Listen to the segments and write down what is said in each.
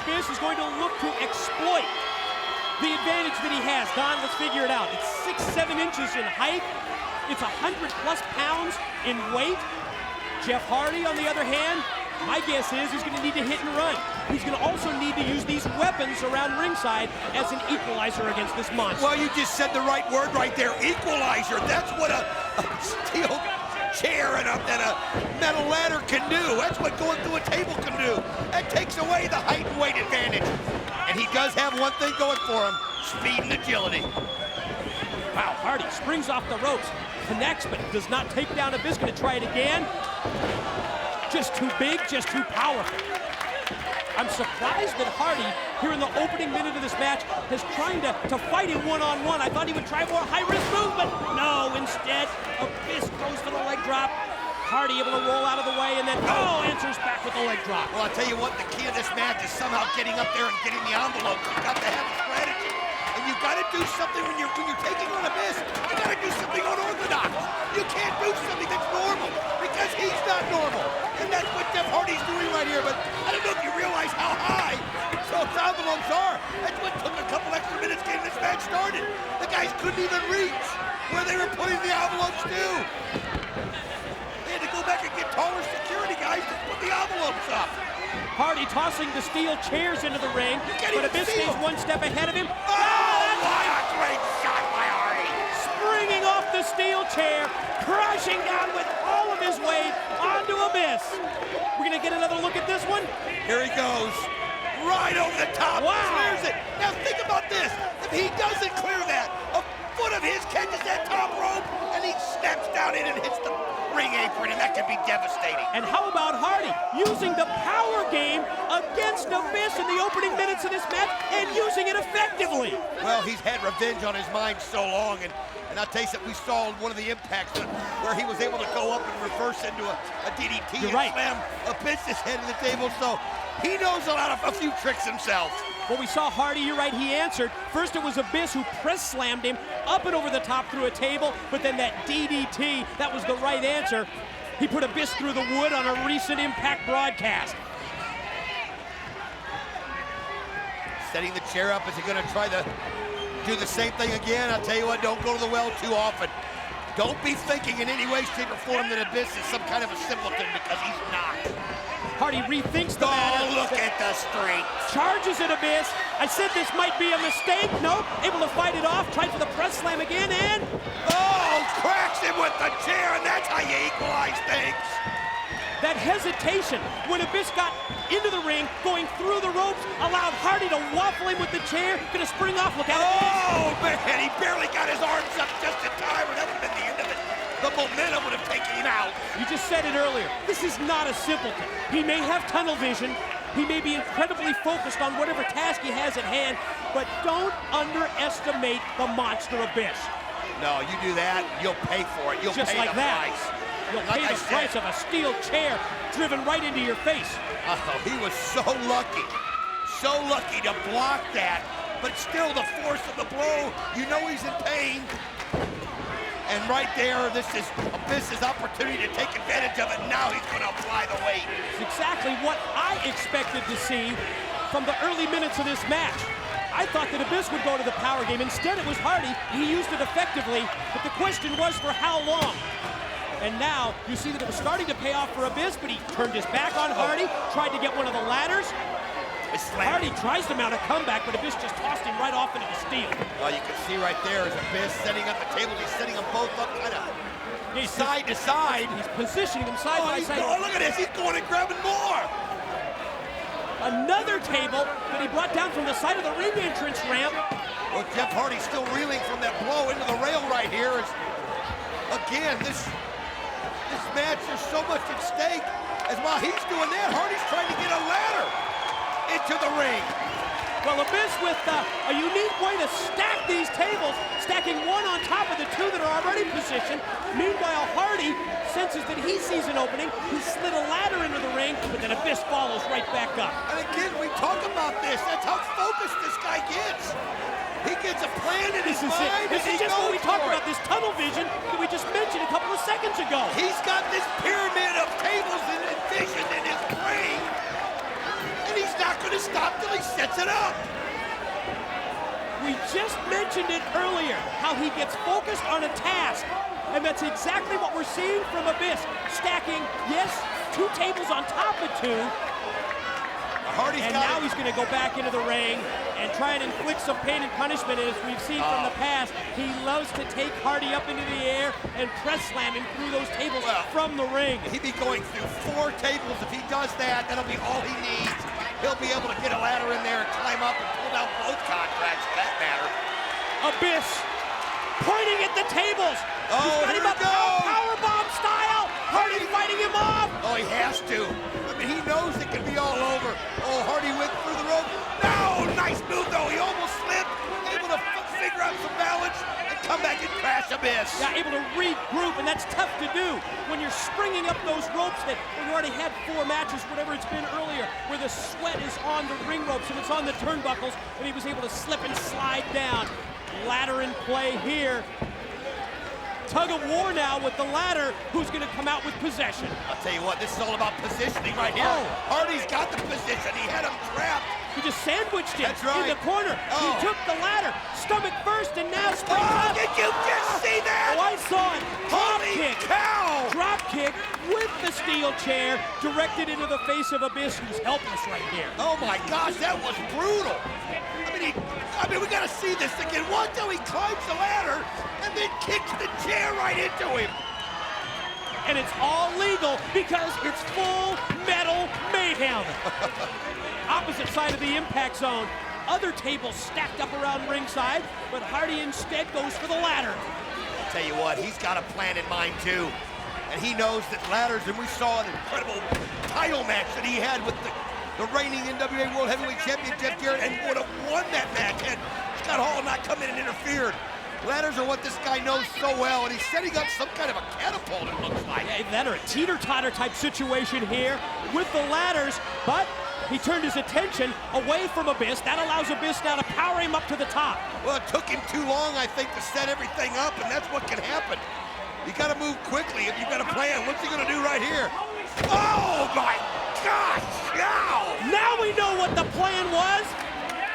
Abyss is going to look to exploit the advantage that he has. Don, let's figure it out. It's 6'7" in height. It's 100+ pounds in weight. Jeff Hardy, on the other hand, my guess is he's going to need to hit and run. He's going to also need to use these weapons around ringside as an equalizer against this monster. Well, you just said the right word right there, equalizer. That's what a steel chair and a metal ladder can do. That's what going through a table can do. That takes away the height and weight advantage. And he does have one thing going for him, speed and agility. Wow, Hardy springs off the ropes, connects, but does not take down Abyss. Going to try it again. Just too big, just too powerful. I'm surprised that Hardy, here in the opening minute of this match, is trying to fight him one-on-one. I thought he would try more high-risk moves, but no, instead, Abyss goes for the leg drop. Hardy able to roll out of the way, and then, answers back with the leg drop. Well, I'll tell you what, the key of this match is somehow getting up there and getting the envelope. You've got to have a strategy. And you've got to do something when you're taking on Abyss. You got to do something unorthodox. You can't do something that's normal because he's not normal. And that's what Jeff Hardy's doing right here. But I don't know if you realize how high those envelopes are. That's what took a couple extra minutes getting this match started. The guys couldn't even reach where they were putting the envelopes to. They had to go back and get taller security guys to put the envelopes up. Hardy tossing the steel chairs into the ring, but Abyss stays one step ahead of him. What a great shot by Hardy! Springing off the steel chair, crashing down with all of his weight onto Abyss. We're gonna get another look at this one. Here he goes, right over the top, clears it. Now think about this, if he doesn't clear that, a foot of his catches that top rope, and he snaps down in and hits the ring apron, and that could be devastating. And how about Hardy using the power game against Abyss in the opening minutes of this match and using it effectively? Well, he's had revenge on his mind so long, and I'll tell you something, we saw one of the impacts where he was able to go up and reverse into a DDT and slam Abyss's head to the table, so he knows a few tricks himself. Well, we saw Hardy, you're right, he answered. First it was Abyss who press slammed him up and over the top through a table, but then that DDT, that was the right answer. He put Abyss through the wood on a recent Impact broadcast. Setting the chair up, is he gonna try to do the same thing again? I'll tell you what, don't go to the well too often. Don't be thinking in any way, shape, or form that Abyss is some kind of a simpleton, because he's not. Hardy rethinks the matter. Oh, look at the strength. Charges at Abyss. I said this might be a mistake. Nope. Able to fight it off. Tried for the press slam again, and cracks him with the chair, and that's how you equalize things. That hesitation when Abyss got into the ring, going through the ropes, allowed Hardy to waffle him with the chair. Gonna spring off. Look at it. Oh, man, he barely got his arms up just in time, or that would have been the end of it. The momentum would have taken him out. You just said it earlier. This is not a simpleton. He may have tunnel vision. He may be incredibly focused on whatever task he has at hand, but don't underestimate the monster Abyss. No, you do that, you'll pay for it. You'll just pay like the that. price. You'll Like pay the price of a steel chair driven right into your face. Oh, he was so lucky to block that, but still the force of the blow, you know he's in pain. And right there, this is Abyss's opportunity to take advantage of it. Now he's going to apply the weight. It's exactly what I expected to see from the early minutes of this match. I thought that Abyss would go to the power game. Instead, it was Hardy. He used it effectively, but the question was for how long? And now you see that it was starting to pay off for Abyss, but he turned his back on Hardy, tried to get one of the ladders. Hardy tries to mount a comeback, but Abyss just tossed him right off into the steel. Well, you can see right there is Abyss setting up the table. He's setting them both up kind of side to side. He's positioning them side by side. Oh, look at this. He's going and grabbing more. Another table that he brought down from the side of the ring entrance ramp. Well, Jeff Hardy's still reeling from that blow into the rail right here. Again, this match, there's so much at stake. As while he's doing that, Hardy's trying to get a ladder into the ring. Well, Abyss with a unique way to stack these tables, stacking one on top of the two that are already positioned. Meanwhile, Hardy senses that he sees an opening. He slid a ladder into the ring, but then Abyss follows right back up. And again, we talk about this. That's how focused this guy gets. He gets a plan in his mind. This is just what we talked about, this tunnel vision that we just mentioned a couple of seconds ago. He's got this pyramid of tables and vision in his brain, and he's not not going to stop till he sets it up. We just mentioned it earlier, how he gets focused on a task. And that's exactly what we're seeing from Abyss. Stacking, yes, 2 tables on top of 2. And now he's going to go back into the ring and try and inflict some pain and punishment. As we've seen from the past, he loves to take Hardy up into the air and press slam him through those tables from the ring. He'd be going through 4 tables. If he does that, that'll be all he needs. He'll be able to get a ladder in there and climb up and pull down both contracts for that matter. Abyss pointing at the tables. Oh, he's got him up powerbomb style. Hardy's fighting him off. Oh, he has to. I mean, he knows it can be all over. Oh, Hardy went through the rope. No, nice move though. He almost slipped. Able to figure out some balance and come back and crash Abyss. Yeah, able to regroup, and that's tough to do when you're springing up those ropes that when you already had 4 matches, whatever it's been earlier, where the sweat is on the ring ropes and it's on the turnbuckles, and he was able to slip and slide down. Ladder in play here. Tug of war now with the ladder. Who's going to come out with possession? I'll tell you what, this is all about positioning right here. Hardy's got the position. He had him trapped. He just sandwiched it in the corner. He Oh. took the ladder, stomach first, and now springs up. Did you just see that? Oh, I saw it. Drop Holy kick. cow! Drop kick with the steel chair directed into the face of Abyss, who's helpless right here. Oh my gosh, that was brutal. I mean, we gotta see this again. Watch how he climbs the ladder and then kicks the chair right into him. And it's all legal because it's full Metal Mayhem. Opposite side of the impact zone. Other tables stacked up around ringside, but Hardy instead goes for the ladder. I'll tell you what, he's got a plan in mind too. And he knows that ladders, and we saw an incredible title match that he had with the reigning NWA World Heavyweight Champion Jeff Jarrett, and would have won that match had Scott Hall not come in and interfered. Ladders are what this guy knows so well, and he's setting up some kind of a catapult, it looks like. Yeah, that or a teeter-totter type situation here with the ladders, but he turned his attention away from Abyss. That allows Abyss now to power him up to the top. Well, it took him too long, I think, to set everything up, and that's what can happen. You gotta move quickly if you've got a plan. What's he gonna do right here? Oh my gosh! Now we know what the plan was.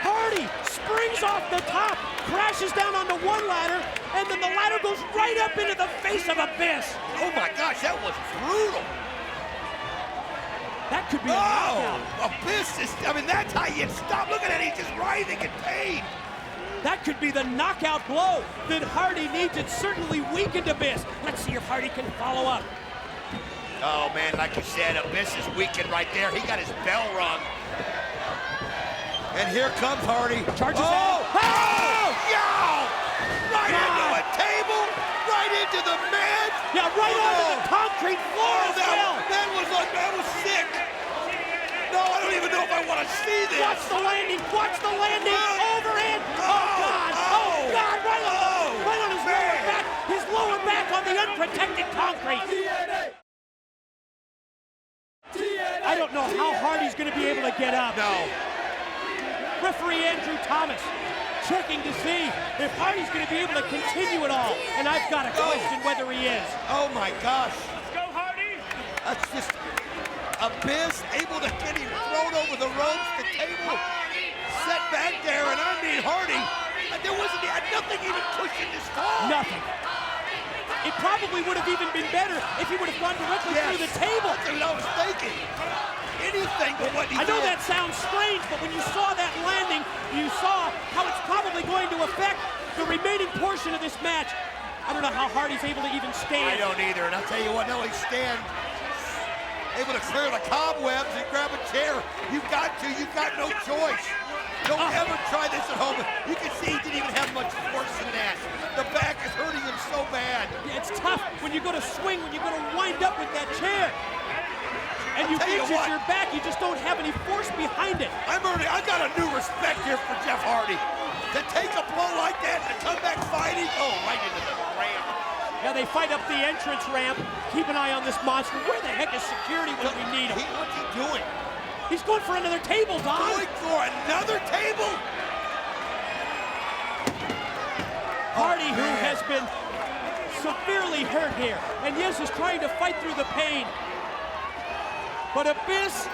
Hardy springs off the top, crashes down onto one ladder, and then the ladder goes right up into the face of Abyss. Oh my gosh, that was brutal. That could be a knockout. Abyss is, I mean, that's how you stop. Look at that, he's just writhing in pain. That could be the knockout blow that Hardy needs. It certainly weakened Abyss. Let's see if Hardy can follow up. Oh man, like you said, Abyss is weakened right there. He got his bell rung. And here comes Hardy. Charges out. Oh! Yow! Right into a table, right into the mat. Yeah, right onto the concrete floor as well. That was sick. No, I don't even know if I want to see this. Watch the landing. Watch the landing. Overhand. Oh, God. Oh, God. Right on his lower back. His lower back on the unprotected concrete. I don't know how Hardy's going to be able to get up. No. Referee Andrew Thomas checking to see if Hardy's going to be able to continue it all. And I've got to question whether he is. Oh, my gosh. Let's go, Hardy. That's just Abyss able to get him thrown over the ropes, the table set back there, and I mean Hardy, there wasn't, he had nothing even pushing this fall. Nothing. It probably would have even been better if he would have gone directly through the table. That's what I was thinking. Anything but what he did. I know that sounds strange, but when you saw that landing, you saw how it's probably going to affect the remaining portion of this match. I don't know how Hardy's able to even stand. I don't either, and I'll tell you what, no, he stand able to clear the cobwebs and grab a chair. You've got no choice. Don't ever try this at home. You can see he didn't even have much force in that. The back is hurting him so bad. Yeah, it's tough when you go to swing, when you go to wind up with that chair. And you've injured your back, you just don't have any force behind it. I got a new respect here for Jeff Hardy. To take a blow like that and come back fighting, right into the ramp. Yeah, they fight up the entrance ramp. Keep an eye on this monster. Where the heck is security when we need him? What's he doing? He's going for another table, Don. Going for another table? Hardy, who has been severely hurt here, and yes, is trying to fight through the pain. But Abyss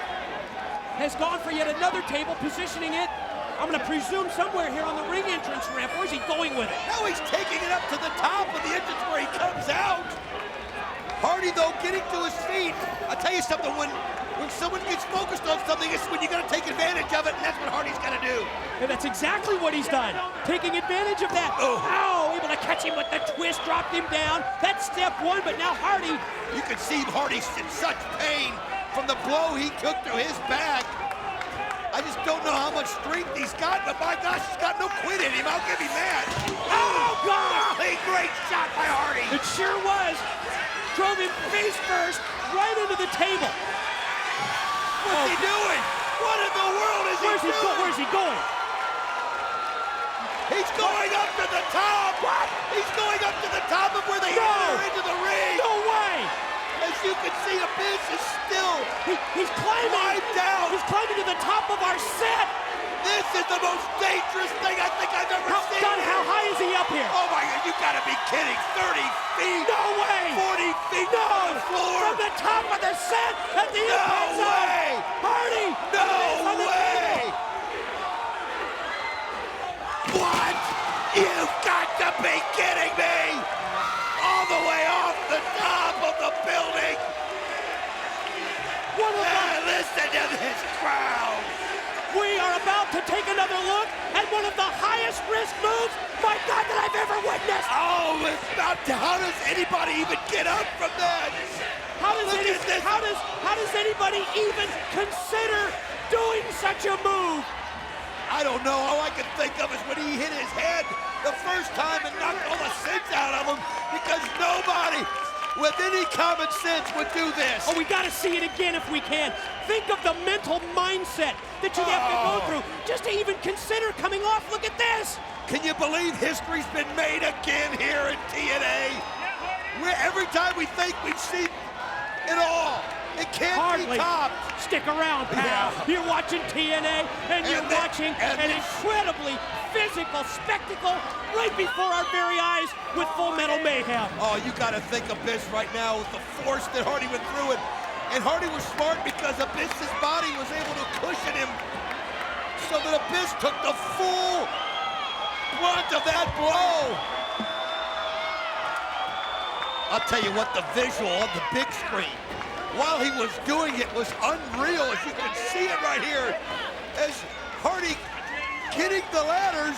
has gone for yet another table, positioning it, I'm going to presume somewhere here on the ring entrance ramp. Where's he going with it? Now he's taking it up to the top of the entrance where he comes out. Hardy, though, getting to his feet. I'll tell you something, when someone gets focused on something, it's when you got to take advantage of it, and that's what Hardy's got to do. And that's exactly what he's done, taking advantage of that. Oh. Ow, able to catch him with the twist, dropped him down. That's step one, but now Hardy. You can see Hardy's in such pain from the blow he took to his back. I just don't know how much strength he's got, but my gosh, he's got no quit in him. I'll give him that. Oh, God! A great shot by Hardy. It sure was. Drove him face first right into the table. What's he doing? What in the world is he doing? Where's he going? He's going up to the top. What? He's going up to the top of where they enter into the ring. No way! As you can see, Abyss is still He's climbing. wiped out. He's climbing to the top of our set. This is the most dangerous thing I think I've ever seen. Don, how high is he up here? Oh my God, you gotta be kidding. 30 feet. No way! 40 feet No! on the floor. From the top of the set at the No impact zone. way! Hardy! No on the way! table. What? You've got to be kidding me! All the way off the top of the building! Listen to this crowd! We are about to take another look at one of the highest risk moves, my God, that I've ever witnessed. Oh, it's about to, how does anybody even get up from that? How does anybody even consider doing such a move? I don't know. All I can think of is when he hit his head the first time and knocked all the sense out of him, because nobody with any common sense would do this. Oh, we got to see it again if we can. Think of the mental mindset that you have to go through just to even consider coming off. Look at this. Can you believe history's been made again here in TNA? Every time we think we've seen it all, it can't be topped. Stick around, pal. Yeah. You're watching TNA, and you're watching an incredibly physical spectacle right before our very eyes with Full Metal Mayhem. Oh, you got to think Abyss right now with the force that Hardy went through it. And Hardy was smart because Abyss's body was able to cushion him so that Abyss took the full brunt of that blow. I'll tell you what, the visual on the big screen while he was doing it was unreal, as you can see it right here, as Hardy getting the ladders.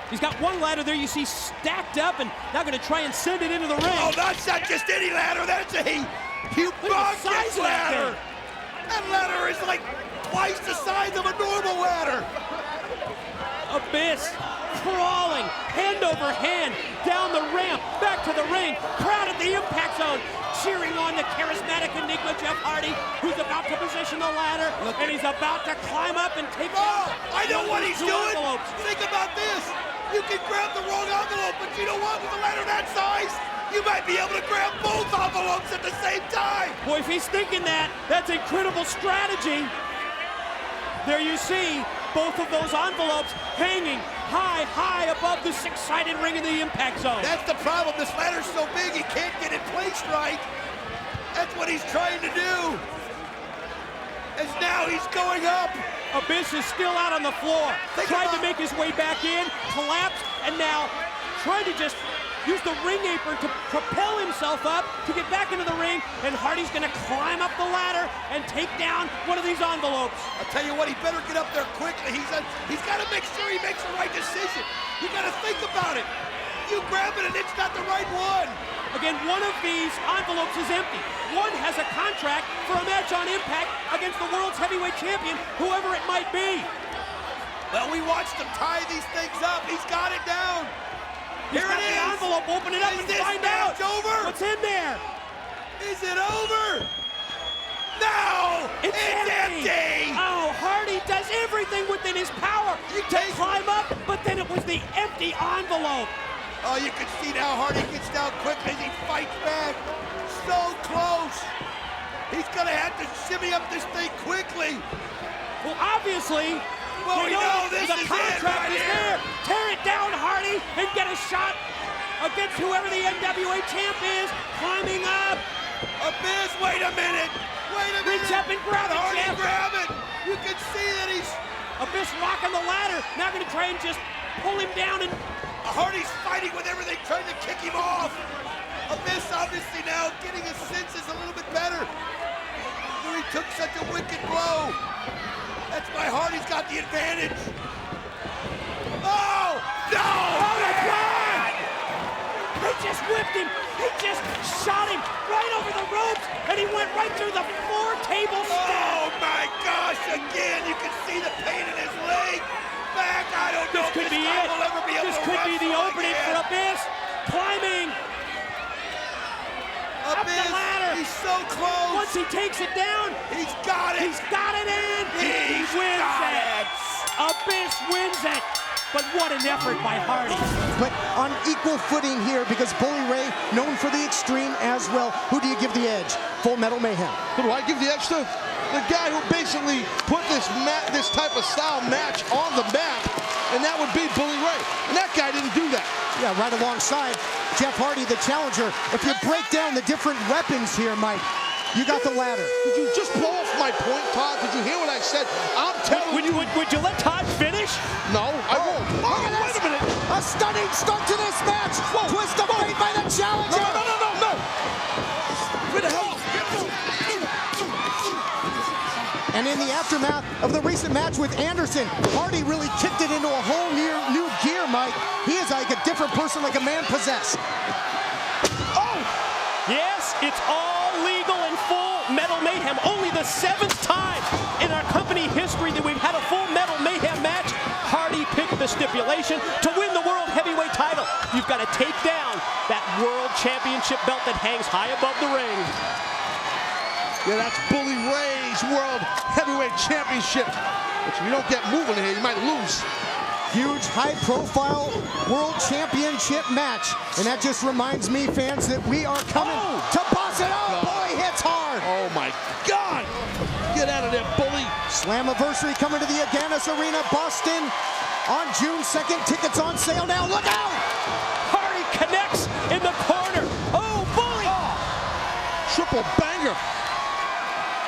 He's got one ladder there you see stacked up, and now going to try and send it into the ring. Oh, that's not just any ladder, that's a humongous ladder. That ladder is like twice the size of a normal ladder. Abyss crawling hand over hand down the ramp, back to the ring, crowd at the impact zone, cheering on the charismatic Enigma Jeff Hardy, who's about to position the ladder, and he's about to climb up and take off. I know what he's doing. Envelopes. Think about this. You can grab the wrong envelope, but you know what? With a ladder that size, you might be able to grab both envelopes at the same time. Boy, if he's thinking that, that's incredible strategy. There you see both of those envelopes hanging high, high above the six-sided ring in the impact zone. That's the problem. This ladder's so big, he can't get it placed right. That's what he's trying to do. As now he's going up. Abyss is still out on the floor. Tried to make his way back in, collapsed, and now trying to just use the ring apron to propel himself up to get back into the ring, and Hardy's gonna climb up the ladder and take down one of these envelopes. I'll tell you what, he better get up there quickly. He's got to make sure he makes the right decision. You got to think about it. You grab it and it's not the right one. Again, one of these envelopes is empty. One has a contract for a match on Impact against the world's heavyweight champion, whoever it might be. Well, we watched him tie these things up. He's got it down. Here it is. The envelope, open it up and find out. Over? What's in there? Is it over? No! It's empty! Oh, Hardy does everything within his power to climb up, but then it was the empty envelope. Oh, you can see now Hardy gets down quickly as he fights back. So close. He's gonna have to shimmy up this thing quickly. Well, obviously, well, we know this the contract is there. Tear it down, Hardy, and get a shot against whoever the NWA champ is. Climbing up. Abyss, wait a minute. Wait a minute. Reach up and grab it, Hardy, Jeff. grab it. You can see that he's... Abyss rocking the ladder. Now going to try and just pull him down. And Hardy's fighting with everything, trying to kick him off. Abyss obviously now getting his senses a little bit better. He took such a wicked blow. That's why Hardy's got the advantage. Oh, no! oh my God! He just whipped him. He just shot him right over the ropes, and he went right through the 4-table stack. Oh my gosh! Again, you can see the pain in his leg. Back, I don't know if This could be guy it. will ever be able This to could be the wrestle opening again. for Abyss. Climbing up the ladder. He's so close. Once he takes it down, He's got it. he's got it in. He He's wins got it. Abyss wins it. But what an effort by Hardy. But on equal footing here, because Bully Ray, known for the extreme as well. Who do you give the edge? Full Metal Mayhem. Who do I give the edge to? The guy who basically put this type of style match on the map, and that would be Bully Ray. And that guy didn't do that. Yeah, right alongside Jeff Hardy, the challenger. If you break down the different weapons here, Mike, you got the ladder. Did you just blow off my point, Todd? Did you hear what I said? I'm telling you. Would you let Todd finish? No, I won't. Look at Wait this. a minute. A stunning start to this match. Twist of fate by the challenger. No. Where the hell? And in the aftermath of the recent match with Anderson, Hardy really kicked it into a whole new gear, Mike. He is like a different person, like a man possessed. Oh! Yes, it's all legal in full Metal Mayhem. Only the 7th time in our company history that we've had a full Metal Mayhem match. Hardy picked the stipulation to win the World Heavyweight title. You've got to take down that World Championship belt that hangs high above the ring. Yeah, that's Bully Ray's World Heavyweight Championship. But if you don't get moving here, you might lose. Huge, high-profile World Championship match. And that just reminds me, fans, that we are coming to boss it out. Boy, hits hard. Oh, my God. Get out of there, Bully. Slammiversary coming to the Aganis Arena, Boston on June 2nd. Tickets on sale now. Look out! Hardy connects in the corner. Oh, Bully! Triple banger.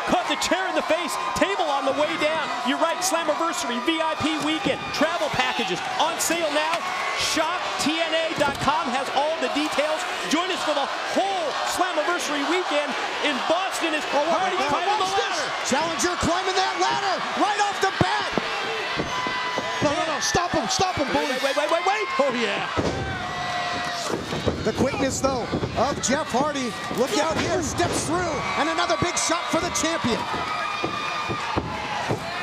Caught the chair in the face, table on the way down. You're right, Slammiversary VIP weekend, travel packages on sale now. ShopTNA.com has all the details. Join us for the whole Slammiversary weekend in Boston as Hardy climbing the ladder. Challenger climbing that ladder right off the bat. No. Stop him, Bully. Wait. Oh, yeah. The quickness, though, of Jeff Hardy. Look out here, steps through, and another big shot for the champion.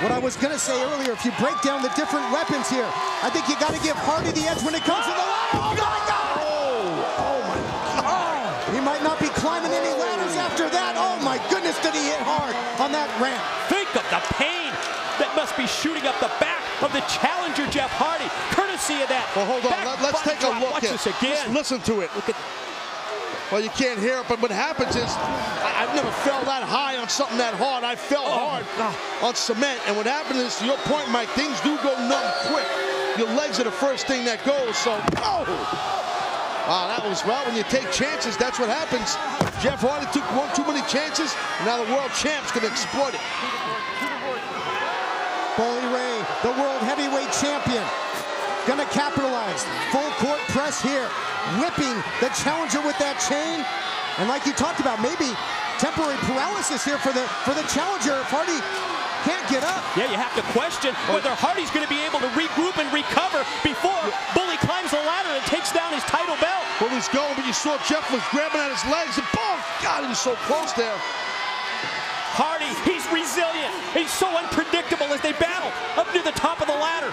What I was going to say earlier, if you break down the different weapons here, I think you got to give Hardy the edge when it comes to the ladder. Oh, my God! Oh, my God. He might not be climbing any ladders after that. Oh, my goodness, did he hit hard on that ramp. Think of the pain that must be shooting up the back of the challenger, Jeff Hardy. Courtesy of that. Well, hold on. Let's take a look Watch at this again. Just listen to it. Look at. Well, you can't hear it, but what happens is I've never fell that high on something that hard. I fell hard on cement, and what happens is, to your point, Mike, things do go numb quick. Your legs are the first thing that goes, so, that was, well, when you take chances, that's what happens. Jeff Hardy took one too many chances, and now the world champ's going to exploit it. Bully Ray, the World Heavyweight Champion, gonna capitalize. Full court press here, whipping the challenger with that chain. And like you talked about, maybe temporary paralysis here for the challenger if Hardy can't get up. Yeah, you have to question whether Hardy's going to be able to regroup and recover before Bully climbs the ladder and takes down his title belt. Bully's going, but you saw Jeff was grabbing at his legs, and boom! God, he was so close there. Hardy, he's resilient. He's so unpredictable as they battle up near the top of the ladder.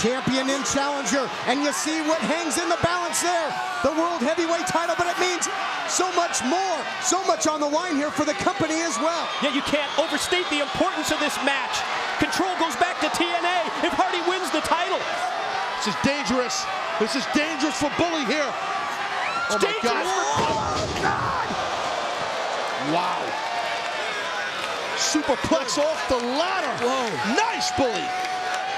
Champion and challenger, and you see what hangs in the balance there. The World Heavyweight title, but it means so much more, so much on the line here for the company as well. Yeah, you can't overstate the importance of this match. Control goes back to TNA if Hardy wins the title. This is dangerous. This is dangerous for Bully here. Oh, my God. Oh, God! Wow. Superplex off the ladder. Whoa. Nice, Bully.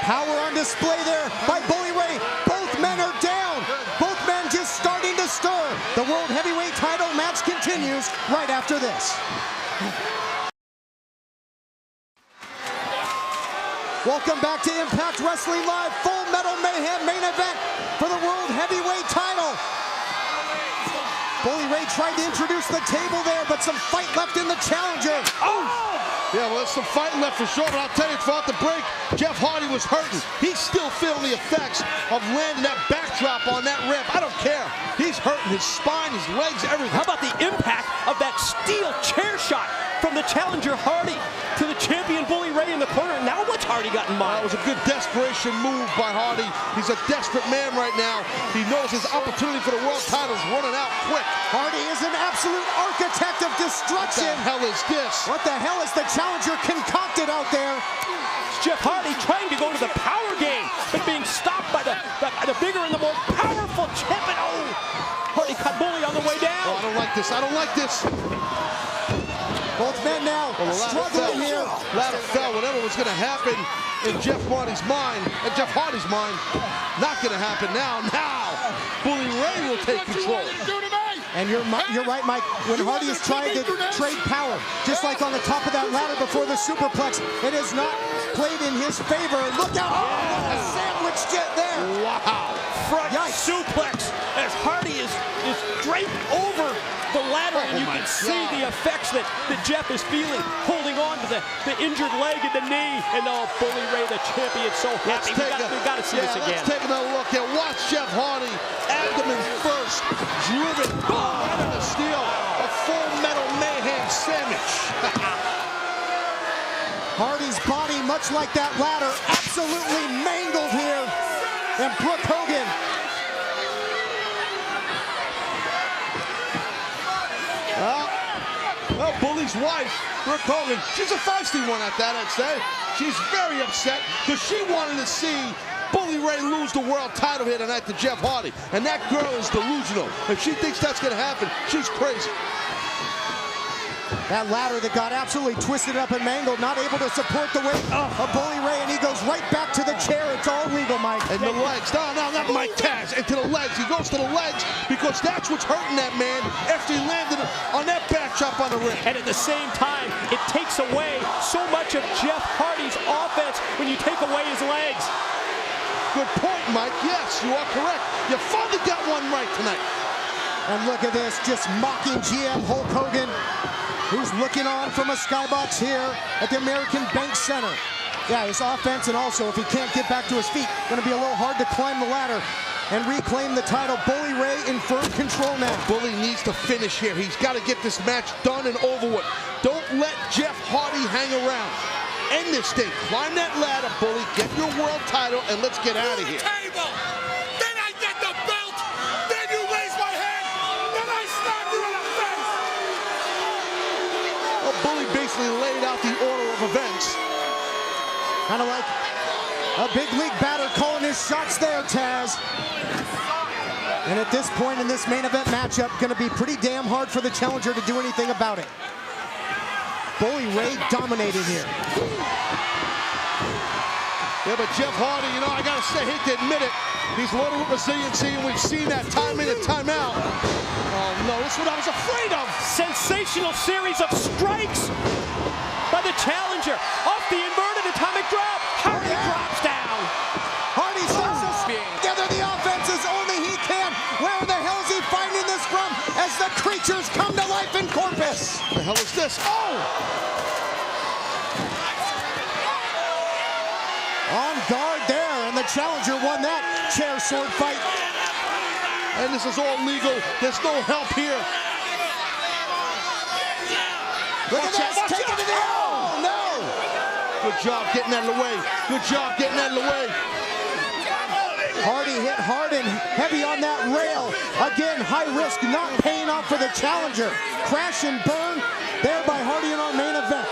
Power on display there by Bully Ray. Both men are down. Both men just starting to stir. The World Heavyweight title match continues right after this. Welcome back to Impact Wrestling Live, Full Metal Mayhem main event for the World Heavyweight title. Bully Ray tried to introduce the table there, but some fight left in the challenger. Oh! Yeah, well, there's some fight left for sure, but I'll tell you, throughout the break, Jeff Hardy was hurting. He's still feeling the effects of landing that backdrop on that ramp. I don't care. He's hurting his spine, his legs, everything. How about the impact of that steel chair shot from the challenger Hardy to the champion Bully Ray in the corner? Now what's Hardy got in mind? That was a good desperation move by Hardy. He's a desperate man right now. He knows his opportunity for the world title is running out quick. Hardy is an absolute architect of destruction. What the hell is this? What the hell is the challenger concocted out there? It's Jeff Hardy trying to go to the power game, but being stopped by the bigger and the more powerful champion. Oh, Hardy caught Bully on the way down. Oh, I don't like this. I don't like this. Both men now struggling here. Ladder fell. Whatever was going to happen in Jeff Hardy's mind, not going to happen now. Now, Bully Ray will take control. And you're right, Mike. When Hardy is trying to trade power, just like on the top of that ladder before the superplex, it has not played in his favor. Look out! Oh, a sandwich jet there. Wow! Front suplex as Hardy is draped over the ladder, and you can see the effects that Jeff is feeling, holding on to the injured leg and the knee. And oh, Bully Ray, the champion, so happy. We got to see this again. Let's take another look here. Watch Jeff Hardy, abdomen first, driven, right on the steel, a Full Metal Mayhem sandwich. Hardy's body, much like that ladder, absolutely mangled here. And Brooke Hogan. Well, Bully's wife, Brooke Hogan, she's a feisty one at that, I'd say. She's very upset because she wanted to see Bully Ray lose the world title here tonight to Jeff Hardy. And that girl is delusional. If she thinks that's going to happen, she's crazy. That ladder that got absolutely twisted up and mangled, not able to support the weight of Bully Ray, and he goes right back to the chair. It's all legal, Mike. And the legs, no, not Mike Taz, into the legs. He goes to the legs because that's what's hurting that man after he landed on that back chop on the ring. And at the same time, it takes away so much of Jeff Hardy's offense when you take away his legs. Good point, Mike. Yes, you are correct. You finally got one right tonight. And look at this, just mocking GM Hulk Hogan, who's looking on from a skybox here at the American Bank Center. Yeah, his offense, and also if he can't get back to his feet, going to be a little hard to climb the ladder and reclaim the title. Bully Ray in firm control now. Bully needs to finish here. He's got to get this match done and over with. Don't let Jeff Hardy hang around. End this thing. Climb that ladder, Bully. Get your world title, and let's get out of here. Then I get the belt. Then you raise my hand. Then I stab you in the face. Well, Bully basically laid out the order of events. Kind of like a big league batter calling his shots there, Taz. And at this point in this main event matchup, going to be pretty damn hard for the challenger to do anything about it. Bully Ray dominating here. Yeah, but Jeff Hardy, you know, I got to say, I hate to admit it, he's loaded with resiliency, and we've seen that time in and time out. Oh, no, this is what I was afraid of. Sensational series of strikes by the challenger. Off the inverted atomic drop. Hardy drops down. Hardy starts to spin together the offense as only he can. Where the hell is he finding this from as the creatures come to life in Corpus? What the hell is this? Oh! On guard there, and the challenger won that chair sword fight. And this is all legal. There's no help here. Look at this, take it to the oh no! Good job getting out of the way. Good job getting out of the way. Hardy hit hard and heavy on that rail. Again, high risk, not paying off for the challenger. Crash and burn there by Hardy in our main event.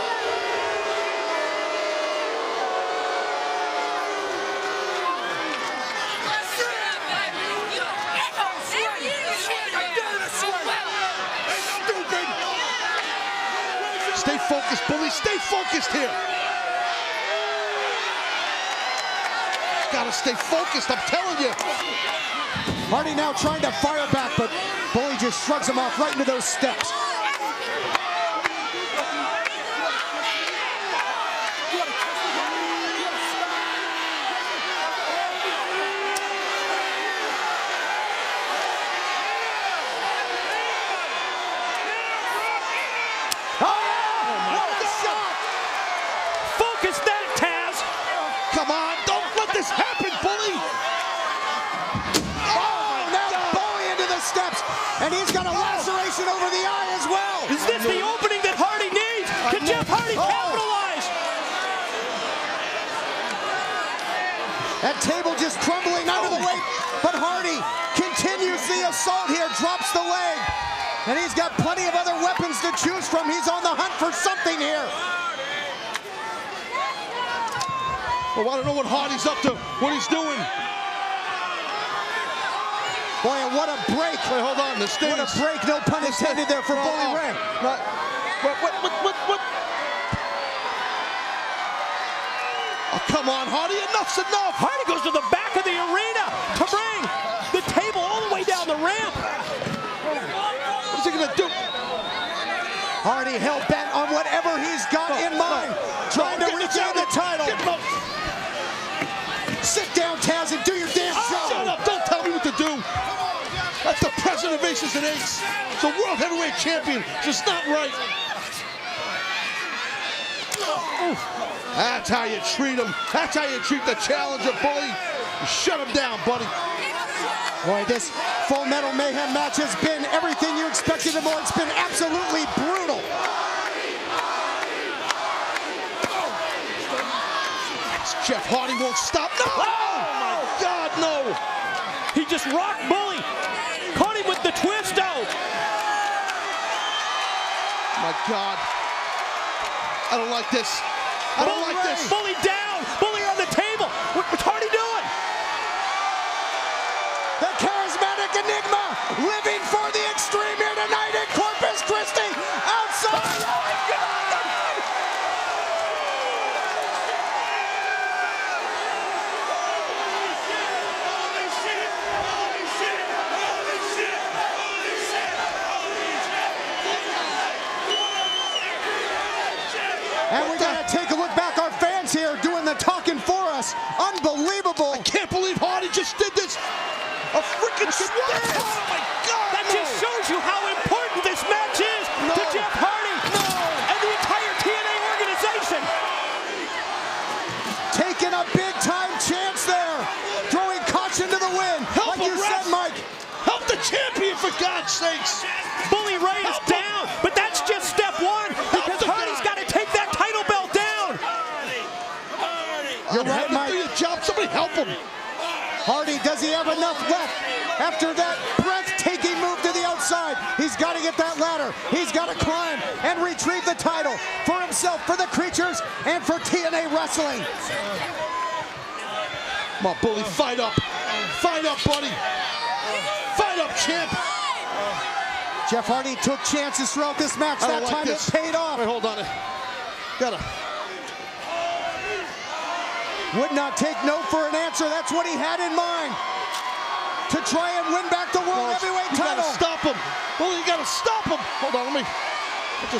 Stay focused, Bully. Stay focused here. Gotta stay focused, I'm telling you. Hardy now trying to fire back, but Bully just shrugs him off right into those steps. this happen, Bully? Oh, now Bully into the steps, and he's got a laceration over the eye as well. Is this the opening that Hardy needs? Can Jeff Hardy capitalize? That table just crumbling under the weight, but Hardy continues the assault here, drops the leg, and he's got plenty of other weapons to choose from. He's on the hunt for something here. Well, I don't know what Hardy's up to, what he's doing. Boy, and what a break. Wait, hold on. What a break, no pun intended there for Bully Ray. What? Oh, come on, Hardy, enough's enough. Hardy goes to the back of the arena to bring the table all the way down the ramp. What's he gonna do? Hardy hell-bent on whatever he's got in mind, trying to regain the title. Sit down, Taz, and do your damn job. Shut up, don't tell me what to do. That's the president of Aces and Eights. It's a world heavyweight champion. It's just not right. That's how you treat him. That's how you treat the challenger, Bully. You shut him down, buddy. Boy, this Full Metal Mayhem match has been everything you expected and more. It's been absolutely brutal. Jeff Hardy won't stop. No! Oh my God, no! He just rocked Bully. Caught him with the twisto. My God. I don't like this. I don't like this. Bully down. Bully on the table. What's Hardy doing? The charismatic enigma living for the extreme here tonight in Corpus Christi. Outside. Oh my God! And we gotta take a look back. Our fans here doing the talking for us. Unbelievable. I can't believe Hardy just did this. A freaking split. Oh my God. That just shows you how important this match is to Jeff Hardy and the entire TNA organization. Taking a big time chance there. Throwing caution to the wind. Help like you said, Mike. Help the champion, for God's sakes. Bully Ray is down, but that's just step one because Hardy's got to take that title belt down. You're right, Mike. Do your job. Somebody help him. Hardy, does he have enough left after that breathtaking move to the outside? He's got to get that ladder. He's got to climb and retrieve the title for himself, for the creatures, and for TNA Wrestling. Come on, Bully, fight up. Fight up, buddy. Fight up, champ. Jeff Hardy took chances throughout this match. That time it paid off. Wait, hold on. Gotta. Would not take no for an answer. That's what he had in mind. To try and win back the World Heavyweight title. You gotta stop him. Bully, you gotta stop him. Hold on, let me. What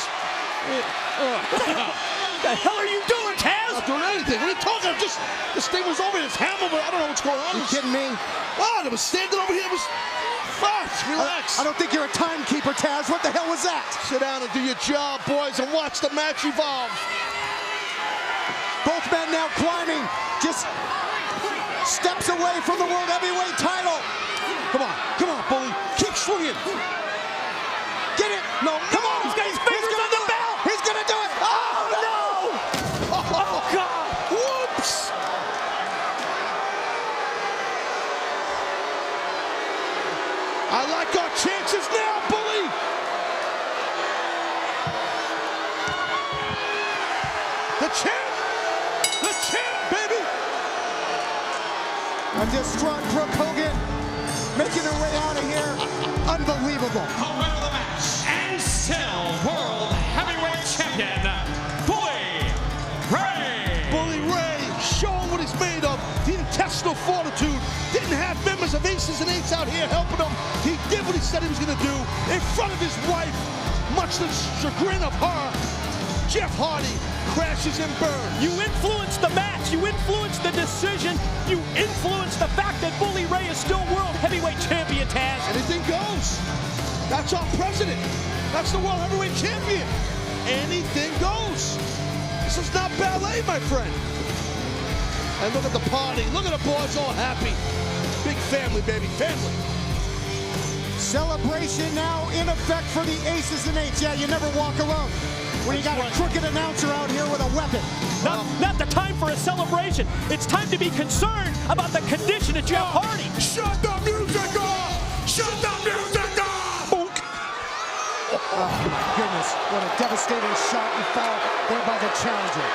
the hell are you doing, Taz? I'm not doing anything. What are you talking about? Just, this thing was over here. It's hammered, but I don't know what's going on. You kidding me? Oh, it was standing over here. It was. Relax. I don't think you're a timekeeper, Taz. What the hell was that? Sit down and do your job, boys, and watch the match evolve. Both men now climbing, just steps away from the World Heavyweight title. Come on, Bully. Keep swinging. Get it. No, come on. He's got his fingers on the bell. He's going to do it. Oh, no. Oh, God. Whoops. I like our chances now, Bully. The champ, baby. A distraught Brooke Hogan making her way out of here. Unbelievable. The winner of the match and still World Heavyweight Champion, Bully Ray. Bully Ray showing what he's made of. The intestinal fortitude. Didn't have members of Aces and Eights out here helping him. He did what he said he was going to do in front of his wife. Much to the chagrin of her, Jeff Hardy crashes and burns. You influenced the match. You influenced the decision. You influenced the fact that Bully Ray is still World Heavyweight Champion, Taz. Anything goes. That's our president. That's the World Heavyweight Champion. Anything goes. This is not ballet, my friend. And look at the party. Look at the boys all happy. Big family, baby, family. Celebration now in effect for the Aces and Eights. Yeah, you never walk alone when you got a crooked announcer out here with a weapon. Not the time for a celebration. It's time to be concerned about the condition of Jeff Hardy. Shut the music off! Shut the music off! Oh, my goodness. What a devastating shot and fall there by the challenger.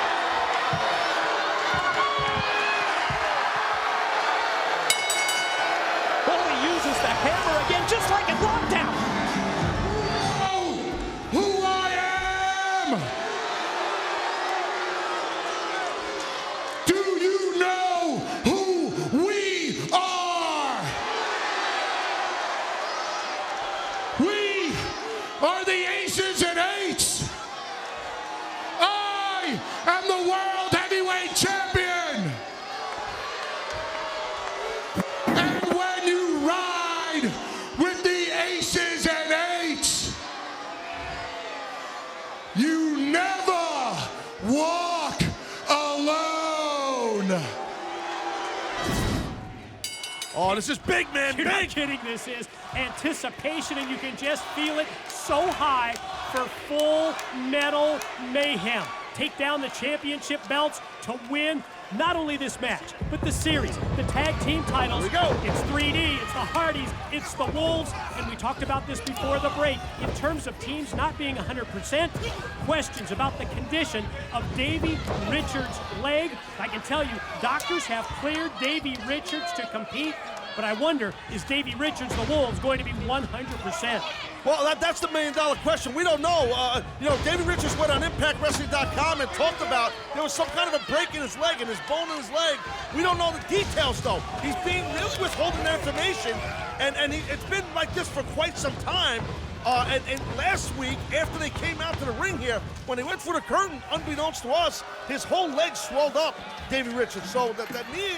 Bully uses the hammer again, just like in lockdown. Who I am! Do you know who we are? We are the Aces and Eights. I am the World Heavyweight Champion. And when you ride with the Aces and Eights, you never walk alone. Oh, this is big, man, You're not kidding, this is anticipation, and you can just feel it so high for Full Metal Mayhem. Take down the championship belts to win not only this match, but the series, the tag team titles. Here we go. It's 3D, it's the Hardys, it's the Wolves, and we talked about this before the break. In terms of teams not being 100%, questions about the condition of Davey Richards' leg. I can tell you, doctors have cleared Davey Richards to compete, but I wonder, is Davey Richards, the Wolves, going to be 100%? Well, that's the million-dollar question. We don't know. Davey Richards went on ImpactWrestling.com and talked about there was some kind of a break in his leg and his bone in his leg. We don't know the details, though. He's being really withholding that information, and it's been like this for quite some time. And last week, after they came out to the ring here, when they went through the curtain, unbeknownst to us, his whole leg swelled up, Davey Richards. So that knee,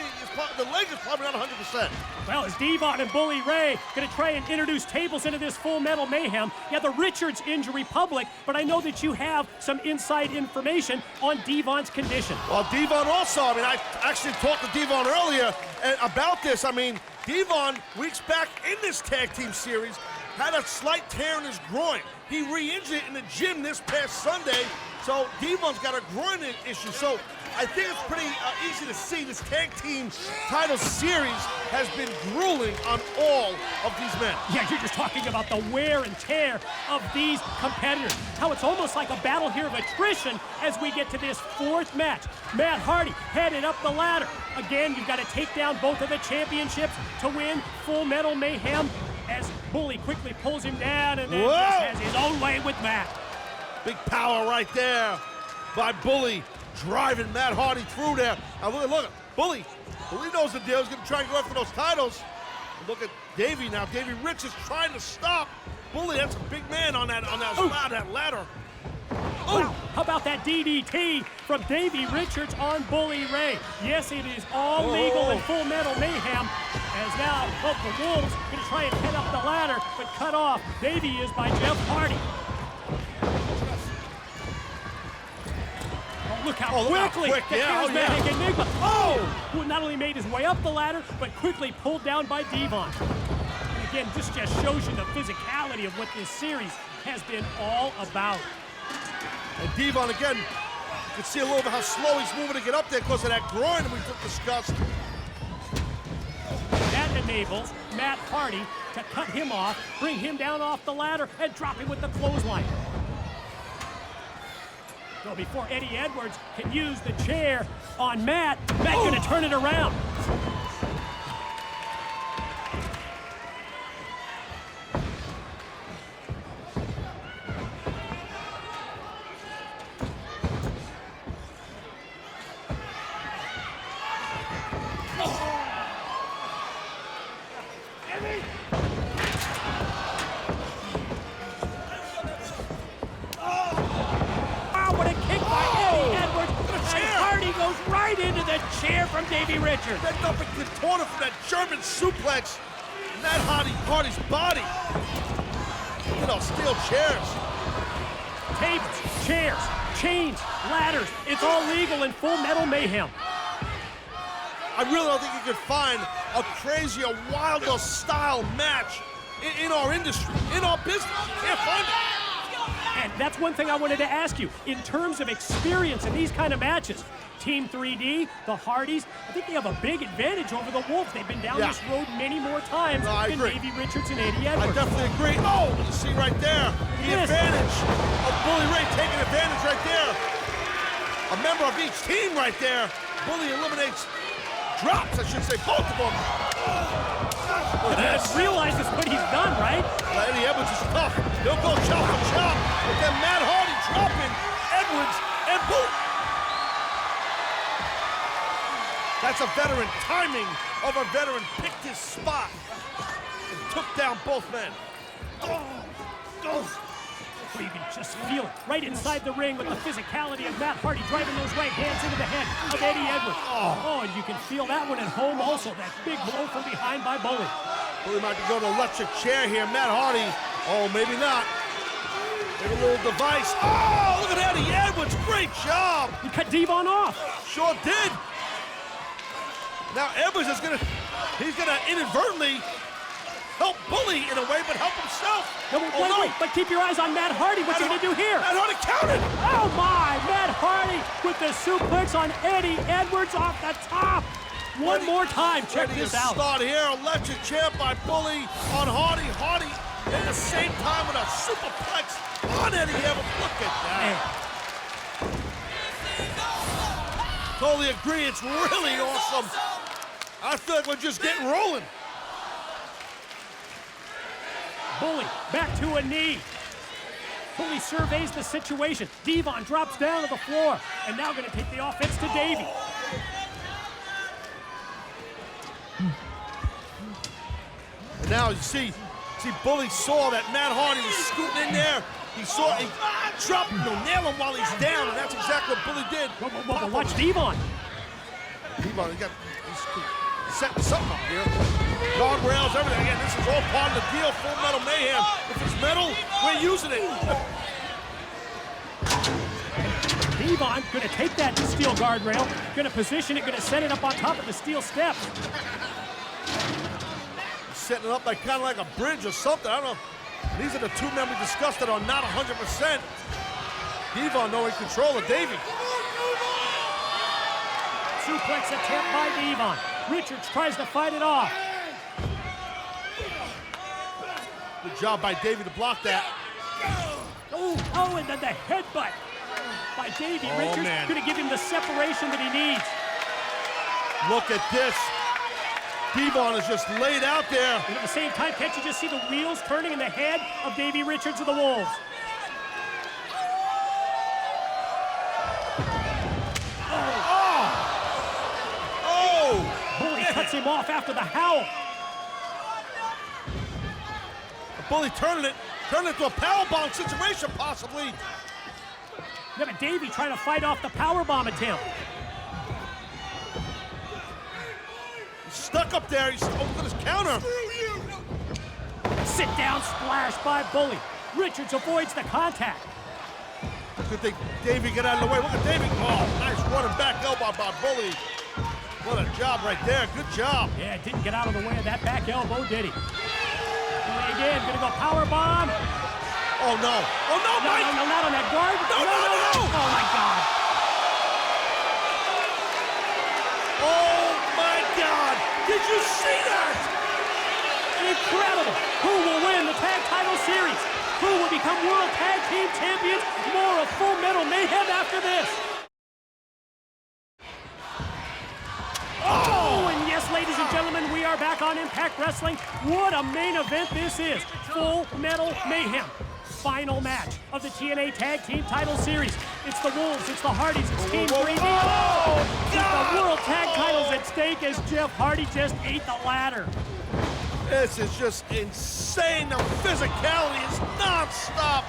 the leg is probably not 100%. Well, is Devon and Bully Ray going to try and introduce tables into this Full Metal Mayhem? Yeah, the Richards injury public, but I know that you have some inside information on Devon's condition. Well, Devon also, I actually talked to Devon earlier about this. Devon, weeks back in this tag team series, had a slight tear in his groin. He re-injured it in the gym this past Sunday, so Devon's got a groin issue. So I think it's pretty easy to see this tag team title series has been grueling on all of these men. Yeah, you're just talking about the wear and tear of these competitors. How it's almost like a battle here of attrition as we get to this fourth match. Matt Hardy headed up the ladder. Again, you've got to take down both of the championships to win Full Metal Mayhem, as Bully quickly pulls him down and then just has his own way with Matt. Big power right there by Bully, driving Matt Hardy through there. Now look, Bully knows the deal. He's going to try and go after those titles. Look at Davey now. Davey Richards trying to stop Bully. That's a big man on that ladder. Wow, how about that DDT from Davey Richards on Bully Ray? Yes, it is all legal in Full Metal Mayhem, as now both the Wolves going to try and head up the ladder, but cut off. Davey is by Jeff Hardy. Oh, look how quickly the charismatic Enigma, who not only made his way up the ladder, but quickly pulled down by Devon. And again, this just shows you the physicality of what this series has been all about. And Devon, again, you can see a little bit how slow he's moving to get up there because of that groin we discussed. That enables Matt Hardy to cut him off, bring him down off the ladder, and drop him with the clothesline. So before Eddie Edwards can use the chair on Matt, Matt's going to turn it around. Chair from Davey Richards. That jumping contorted from that German suplex. Matt Hardy's body. Look at those steel chairs. Tables, chairs, chains, ladders. It's all legal in Full Metal Mayhem. I really don't think you could find a crazier, wilder style match in our industry, in our business. You can't find it. And that's one thing I wanted to ask you. In terms of experience in these kind of matches, Team 3D, the Hardys, I think they have a big advantage over the Wolves. They've been down this road many more times than Davey Richards and Eddie Edwards. I definitely agree. Oh, you see right there, the advantage of Bully Ray taking advantage right there. A member of each team right there. Bully eliminates, drops, I should say, both of them. Look at this. Realizes what he's done, right? Well, Eddie Edwards is tough. He'll go chop for chop. But then Matt Hardy dropping Edwards and boom. That's a veteran. Timing of a veteran. Picked his spot and took down both men. Well, you can just feel it right inside the ring with the physicality of Matt Hardy driving those right hands into the head of Eddie Edwards. Oh, and you can feel that one at home also, that big blow from behind by Bully. Bully might be going to electric chair here. Matt Hardy, oh, maybe not. Maybe a little device. Oh, look at Eddie Edwards, great job. He cut Devon off. Sure did. Now Edwards is he's gonna inadvertently help Bully in a way, but help himself. No, wait, but keep your eyes on Matt Hardy. What's he gonna do here? Matt Hardy counted. Oh my, Matt Hardy with the suplex on Eddie Edwards off the top. One more time, check this out. Start here, electric chair by Bully on Hardy. Hardy at the same time with a superplex on Eddie Edwards. Look at that. Totally agree, it's really awesome. I feel like we're just getting rolling. Bully back to a knee. Bully surveys the situation. Devon drops down to the floor and now going to take the offense to Davey. And now you see Bully saw that Matt Hardy was scooting in there. He saw he dropped him, nail him while he's down, and that's exactly what Bully did. Whoa, watch Devon. Devon, he's setting something up here. Guardrails, everything. Again, this is all part of the deal. Full Metal Mayhem. If it's metal, we're using it. Devon going to take that steel guardrail, going to position it, going to set it up on top of the steel steps. Setting it up like kind of like a bridge or something. I don't know. These are the two men we discussed that are not 100%. Devon no in control of Davey. Suplex attempt by Devon. Richards tries to fight it off. Good job by Davey to block that. Oh, and then the headbutt by Davey. Richards going to give him the separation that he needs. Look at this. Devon is just laid out there. And at the same time, can't you just see the wheels turning in the head of Davey Richards of the Wolves? Bully cuts him off after the howl. Bully turning it to a powerbomb situation, possibly. Yeah, but Davey trying to fight off the powerbomb attempt. He's stuck up there. He's over his counter. Sit down splash by Bully. Richards avoids the contact. Good thing Davey get out of the way. Look at Davey. Oh, nice running back elbow by Bully. What a job right there. Good job. Yeah, didn't get out of the way of that back elbow, did he? Bully again, gonna go power bomb. Oh no. Oh no, Mike! No, not on that guard. No. Oh my God. Oh my God. Did you see that? Incredible. Who will win the tag title series? Who will become World Tag Team Champions? More of Full Metal Mayhem after this. Oh, and yes, ladies and gentlemen, we are back on Impact Wrestling. What a main event this is. Full Metal Mayhem. Final match of the TNA Tag Team Title Series. It's the Wolves, it's the Hardys, it's Team 3D. With the World Tag Titles at stake as Jeff Hardy just ate the ladder. This is just insane. The physicality is non-stop.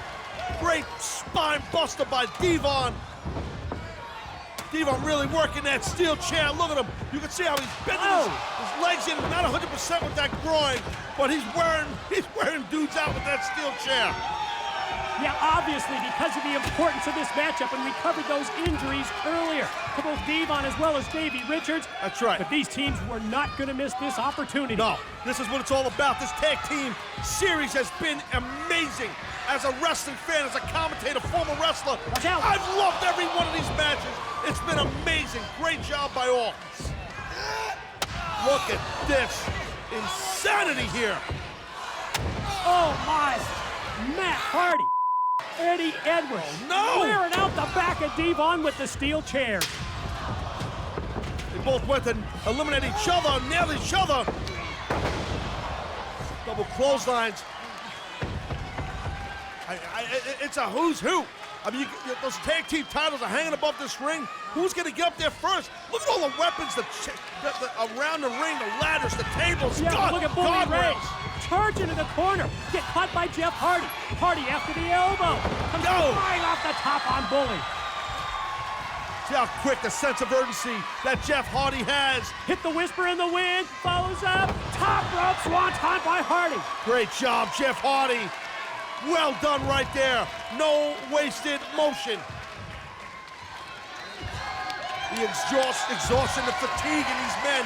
Great spine buster by Devon. Devon really working that steel chair. Look at him. You can see how he's bending his legs in. Not 100% with that groin, but he's wearing dudes out with that steel chair. Yeah, obviously, because of the importance of this matchup, and we covered those injuries earlier to both Devon as well as Davey Richards. That's right. But these teams were not going to miss this opportunity. No, this is what it's all about. This tag team series has been amazing. As a wrestling fan, as a commentator, former wrestler, Watch out. I've loved every one of these matches. It's been amazing. Great job by all. Look at this insanity here. Oh, my. Matt Hardy. Eddie Edwards. Oh, no. Clearing out the back of Devon with the steel chairs. They both went and eliminated each other, nailed each other. Double clotheslines. It's a who's who. I mean, those tag team titles are hanging above this ring. Who's going to get up there first? Look at all the weapons around the ring, the ladders, the tables. Yeah, God, look at Bully Ray. guardrails. Charge into the corner. Get caught by Jeff Hardy. Hardy after the elbow. Comes flying off the top on Bully. See how quick the sense of urgency that Jeff Hardy has. Hit the whisper in the wind. Follows up. Top rope swanton by Hardy. Great job, Jeff Hardy. Well done right there. No wasted motion. The exhaustion, the fatigue in these men,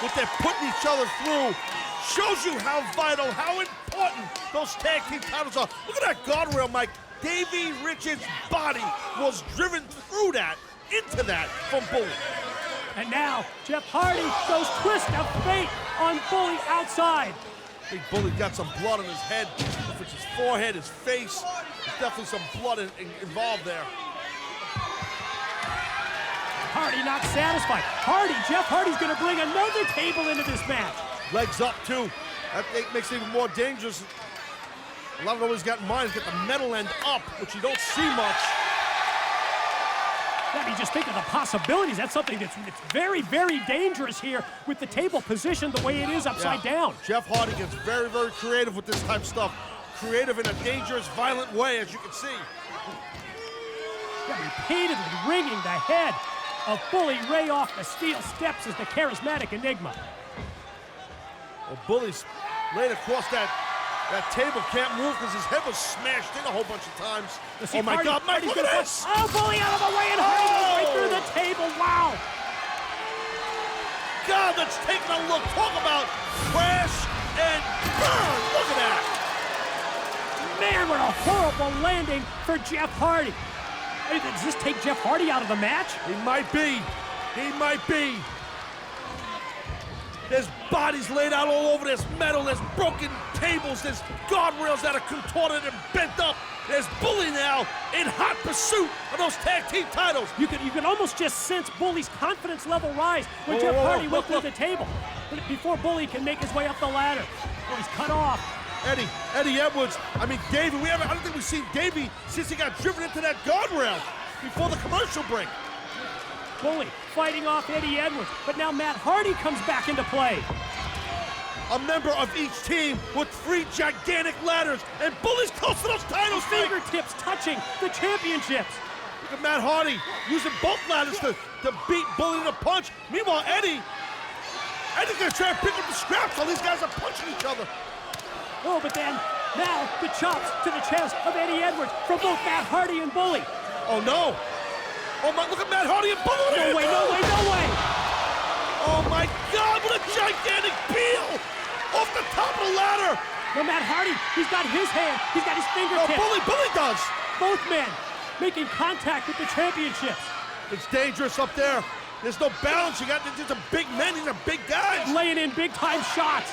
what they're putting each other through, shows you how vital, how important those tag team titles are. Look at that guardrail, Mike. Davey Richards' body was driven through that, into that from Bully. And now, Jeff Hardy goes twist of fate on Bully outside. Big Bully got some blood on his head, which his forehead, his face. There's definitely some blood involved there. Hardy not satisfied. Jeff Hardy's going to bring another table into this match. Legs up, too. That makes it even more dangerous. A lot of what he's got in mind is get the metal end up, which you don't see much. I mean, just think of the possibilities. That's something that's very, very dangerous here with the table positioned the way it is upside down. Jeff Hardy gets very, very creative with this type of stuff. Creative in a dangerous, violent way, as you can see. Yeah, repeatedly wringing the head of Bully Ray off the steel steps as the charismatic Enigma. Well, Bully's laid across that table, can't move because his head was smashed in a whole bunch of times. Oh my God, Mike, look at this! Oh, Bully out of the way and Hardy goes right through the table, wow! God, that's taking a look. Talk about crash and burn, look at that! Man, what a horrible landing for Jeff Hardy. Hey, does this take Jeff Hardy out of the match? He might be. He might be. There's bodies laid out all over. There's metal. There's broken tables. There's guardrails that are contorted and bent up. There's Bully now in hot pursuit of those tag team titles. You can almost just sense Bully's confidence level rise when Jeff Hardy went through the table. But before Bully can make his way up the ladder, he's cut off. Eddie Edwards. I mean, Davey. I don't think we've seen Davey since he got driven into that guardrail before the commercial break. Bully fighting off Eddie Edwards, but now Matt Hardy comes back into play. A member of each team with 3 gigantic ladders, and Bully's close to those titles. Fingertips touching the championships. Look at Matt Hardy using both ladders to beat Bully in a punch. Meanwhile, Eddie's gonna try and pick up the scraps while these guys are punching each other. Oh, but then now the chops to the chest of Eddie Edwards from both Matt Hardy and Bully. Oh no! Oh my! Look at Matt Hardy and Bully! No way! No way! No way! Oh my God! What a gigantic peel off the top of the ladder! No, Matt Hardy, he's got his hand, he's got his fingertips. No, Bully does. Both men making contact with the championships. It's dangerous up there. There's no balance. These are big men. These are big guys. Laying in big time shots.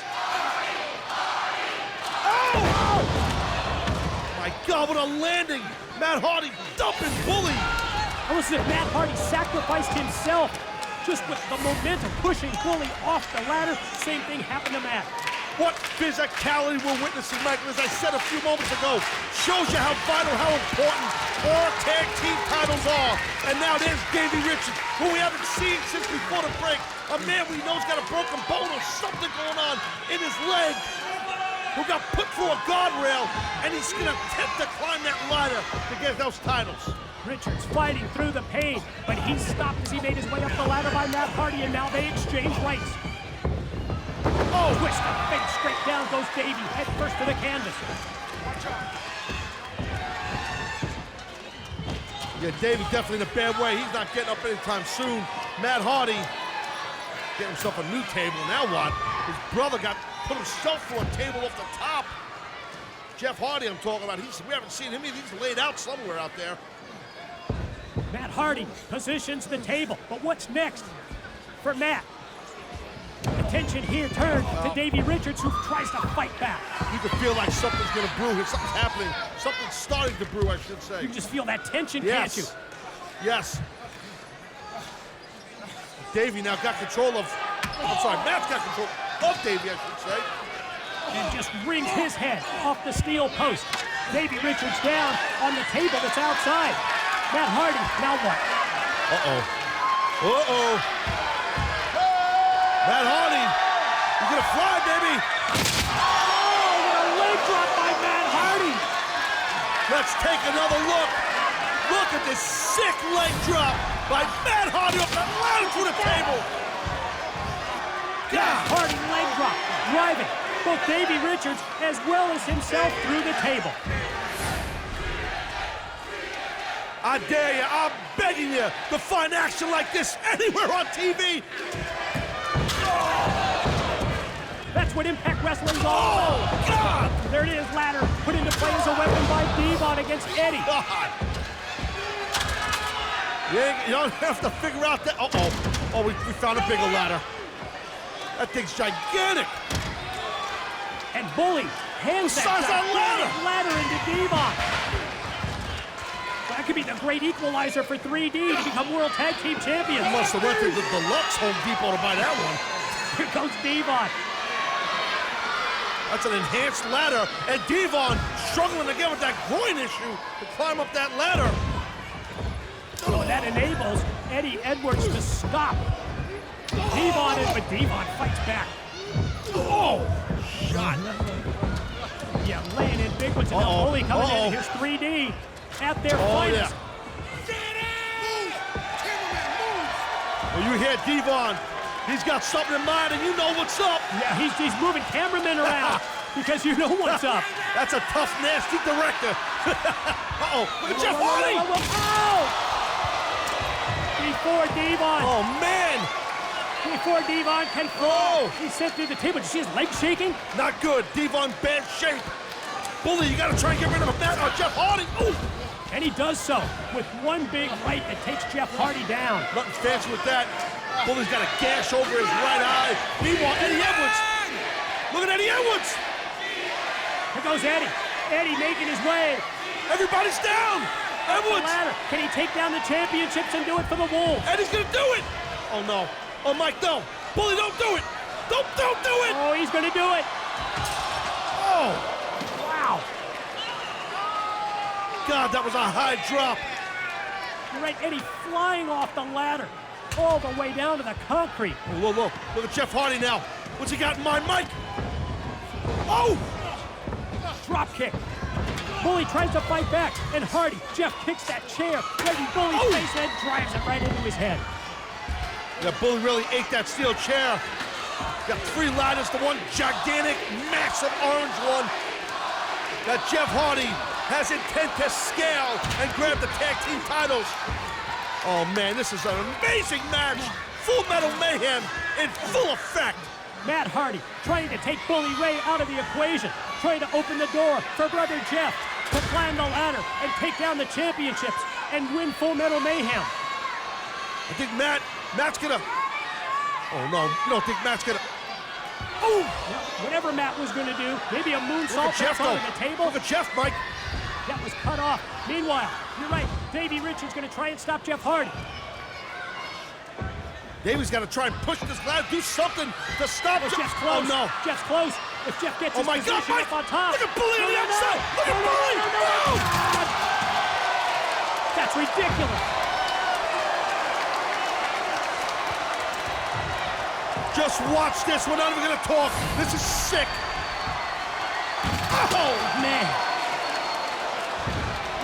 Oh! My God, what a landing! Matt Hardy dumping Bully. Almost as if Matt Hardy sacrificed himself just with the momentum pushing Bully off the ladder. Same thing happened to Matt. What physicality we're witnessing, Michael, as I said a few moments ago, shows you how vital, how important all tag team titles are. And now there's Davey Richards, who we haven't seen since before the break. A man we know's got a broken bone or something going on in his leg, who got put through a guardrail, and he's gonna attempt to climb that ladder to get those titles. Richards fighting through the pain, but he's stopped as he made his way up the ladder by Matt Hardy, and now they exchange rights. Oh, twist of fate, straight down goes Davey, head first to the canvas. Yeah, Davy's definitely in a bad way. He's not getting up anytime soon. Matt Hardy getting himself a new table. Now what? His brother put himself through a table off the top. Jeff Hardy I'm talking about. We haven't seen him. He's laid out somewhere out there. Matt Hardy positions the table, but what's next for Matt? Attention here turned to Davey Richards, who tries to fight back. You can feel like something's gonna brew here. Something's happening. Something's starting to brew, I should say. You just feel that tension, Yes. can't you? Yes. Davey now got control of, I'm sorry, Matt's got control of Davey, I should say. And just rings his head off the steel post. Davey Richards down on the table that's outside. Matt Hardy, now what? Uh-oh. Uh-oh. Matt Hardy, he's gonna fly, baby. Oh, what a leg drop by Matt Hardy. Let's take another look. Look at this sick leg drop by Matt Hardy up the ladder to the table. Matt Hardy leg drop, driving both Davey Richards as well as himself through the table. I dare you, I'm begging you to find action like this anywhere on TV. That's what Impact Wrestling's all about. Oh, God! There it is, ladder put into play as a weapon by Devon against Eddie. God! You don't have to figure out that. Uh-oh. Oh, we found a bigger ladder. That thing's gigantic. And Bully hands that gigantic ladder into Devon. That could be the great equalizer for 3D to become World Tag Team Champions. Must have went to the Deluxe Home Depot to buy that one. Here goes Devon. That's an enhanced ladder, and Devon struggling again with that groin issue to climb up that ladder. Oh, that enables Eddie Edwards to stop Devon, but Devon fights back. Oh, shot. Yeah, laying in big ones, and now Bully coming in. Here's 3D at their finest. Well, you hear Devon. He's got something in mind, and you know what's up. Yeah, he's moving cameramen around because you know what's up. That's a tough, nasty director. Uh-oh, look at Jeff Hardy. Before Devon. Oh, man. Before Devon can fall. He's sent through the table. Did you see his leg shaking? Not good. Devon, bad shape. Bully, you got to try and get rid of Jeff Hardy. Ooh. And he does so with one big right that takes Jeff Hardy down. Nothing fancy with that. Bully's got a gash over his right eye. Meanwhile, Eddie Edwards. Look at Eddie Edwards. Here goes Eddie. Eddie making his way. Everybody's down. Edwards. Can he take down the championships and do it for the Wolves? Eddie's going to do it. Oh, no. Oh, Mike, no. Bully, don't do it. Don't do it. Oh, he's going to do it. Oh. Wow. God, that was a high drop. You're right, Eddie flying off the ladder all the way down to the concrete. Oh, look at Jeff Hardy now. What's he got in mind, Mike? Oh! Drop kick. Bully tries to fight back, and Hardy, Jeff kicks that chair right in Bully's face and drives it right into his head. Yeah, Bully really ate that steel chair. Got 3 ladders to one gigantic, massive orange one. That Jeff Hardy has intent to scale and grab the tag team titles. Oh man, this is an amazing match. Full Metal Mayhem in full effect. Matt Hardy trying to take Bully Ray out of the equation, trying to open the door for brother Jeff to climb the ladder and take down the championships and win Full Metal Mayhem. I think Matt's gonna. Oh no, you don't think Matt's gonna. Oh! Whatever Matt was gonna do, maybe a moonsault that's on the table. Look at Jeff, Mike. That was cut off. Meanwhile, you're right, Davey Richards gonna try and stop Jeff Hardy. Davey's got to try and push this ladder, do something to stop Jeff. Jeff's close. Oh no. Jeff's close. If Jeff gets his position Mike. up on top. Look at Bully on the outside. Look at Bully. No. That's ridiculous. Just watch this. We're not even going to talk. This is sick. Oh, man.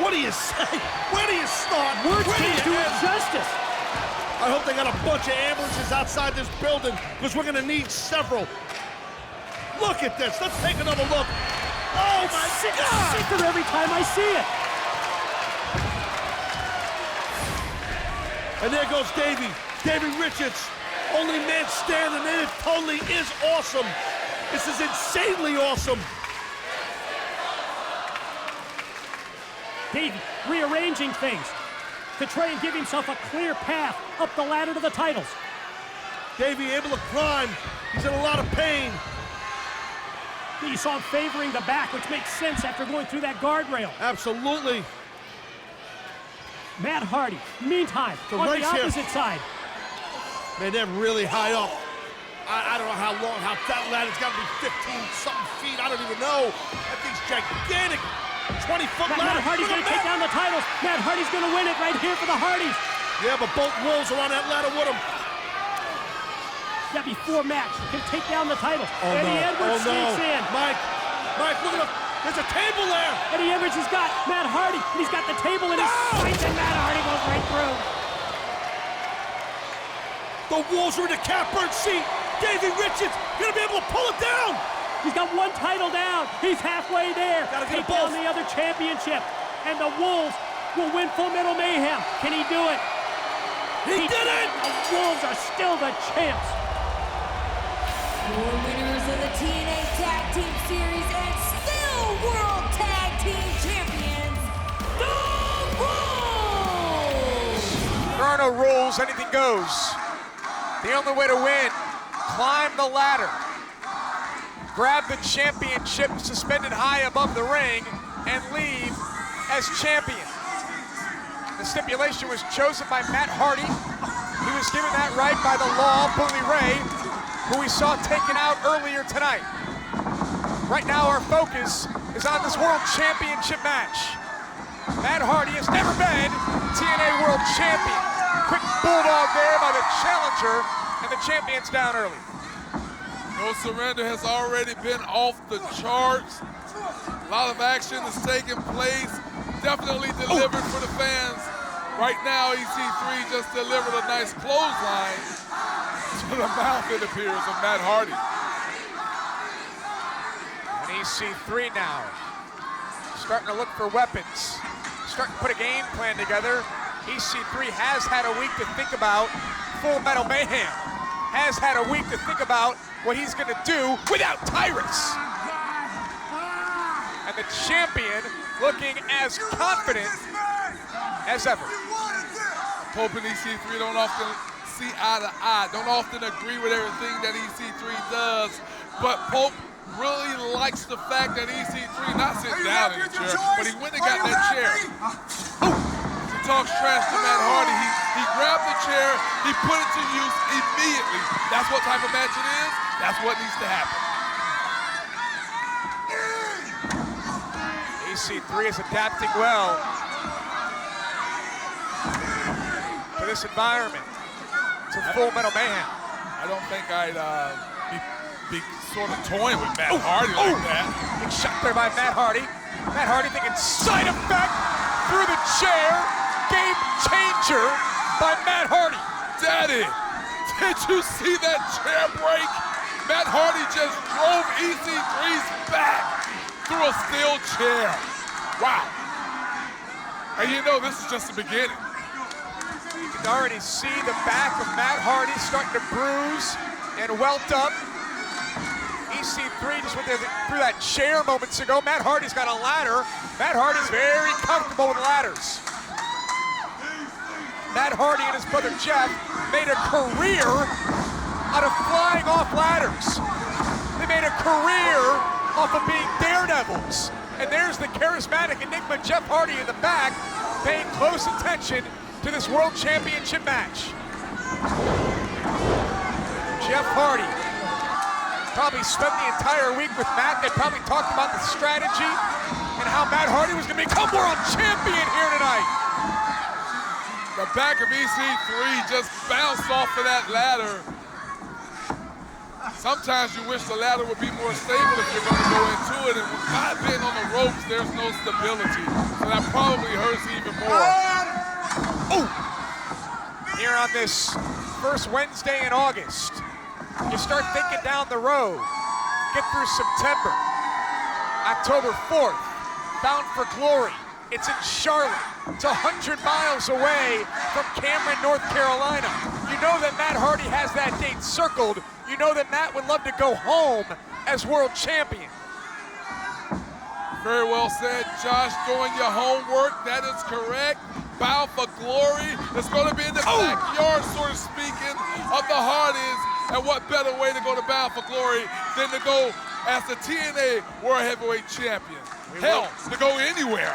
What do you say? Where do you start? Words can't do it justice. I hope they got a bunch of ambulances outside this building because we're going to need several. Look at this. Let's take another look. Oh, my God. Sicker every time I see it. And there goes Davey Richards. Only man standing, and it totally is awesome. This is insanely awesome. Davey rearranging things to try and give himself a clear path up the ladder to the titles. Davey able to climb. He's in a lot of pain. You saw him favoring the back, which makes sense after going through that guardrail. Absolutely. Matt Hardy, meantime, on the opposite side. Man, they're really high up. I don't know how that ladder's got to be 15-something feet. I don't even know. That thing's gigantic. 20-foot ladder. Matt Hardy's going to take down the titles. Matt Hardy's going to win it right here for the Hardys. Yeah, but both Wolves are on that ladder with him. Yeah, before Matt can take down the titles. Oh, Eddie Edwards sneaks in. Mike, look at him. There's a table there. Eddie Edwards has got Matt Hardy. And he's got the table in his sights, and Matt Hardy goes right through. The Wolves are in the catbird seat. Davey Richards gonna be able to pull it down. He's got one title down. He's halfway there. Gotta get Take down both. the other championship. And the Wolves will win full Metal Mayhem. Can he do it? He did it! The Wolves are still the champs. Your winners of the TNA Tag Team Series and still World Tag Team Champions, the Wolves! There are no rules, anything goes. The only way to win, climb the ladder, grab the championship suspended high above the ring, and leave as champion. The stipulation was chosen by Matt Hardy. He was given that right by the Law, Bully Ray, who we saw taken out earlier tonight. Right now our focus is on this World Championship match. Matt Hardy has never been TNA World Champion. Quick bulldog there by the challenger, and the champion's down early. No Surrender has already been off the charts. A lot of action is taking place. Definitely delivered for the fans. Right now, EC3 just delivered a nice clothesline to the mouth, it appears, of Matt Hardy. And EC3 now starting to look for weapons, starting to put a game plan together. EC3 has had a week to think about Full Metal Mayhem, has had a week to think about what he's going to do without Tyrus. And the champion looking as confident as ever. Pope and EC3 don't often see eye to eye, don't often agree with everything that EC3 does, but Pope really likes the fact that EC3 not sitting down in the chair, but he went and got that chair. He talks trash to Matt Hardy. He grabbed the chair, he put it to use immediately. That's what type of match it is. That's what needs to happen. EC3 is adapting well to this environment, to Full Metal Mayhem. I don't think I'd be sort of toying with Matt Hardy like that. Big shot there by Matt Hardy. Matt Hardy thinking side effect through the chair. Game changer by Matt Hardy. Daddy, did you see that chair break? Matt Hardy just drove EC3's back through a steel chair. Wow. And you know this is just the beginning. You can already see the back of Matt Hardy starting to bruise and welt up. EC3 just went through that chair moments ago. Matt Hardy's got a ladder. Matt Hardy's very comfortable with ladders. Matt Hardy and his brother Jeff made a career out of flying off ladders. They made a career off of being daredevils. And there's the charismatic enigma Jeff Hardy in the back, paying close attention to this World Championship match. Jeff Hardy probably spent the entire week with Matt. They probably talked about the strategy and how Matt Hardy was going to become World Champion here tonight. The back of EC3 just bounced off of that ladder. Sometimes you wish the ladder would be more stable if you're going to go into it, and with not being on the ropes, there's no stability. So that probably hurts even more. Here on this first Wednesday in August, you start thinking down the road, get through September, October 4th, Bound for Glory, It's in Charlotte. It's 100 miles away from Cameron, North Carolina. You know that Matt Hardy has that date circled. You know that Matt would love to go home as world champion. Very well said, Josh. Doing your homework, that is correct. Bound for Glory. It's going to be in the backyard, sort of speaking, of the Hardys. And what better way to go to Bound for Glory than to go as the TNA World Heavyweight Champion? Hell, to go anywhere.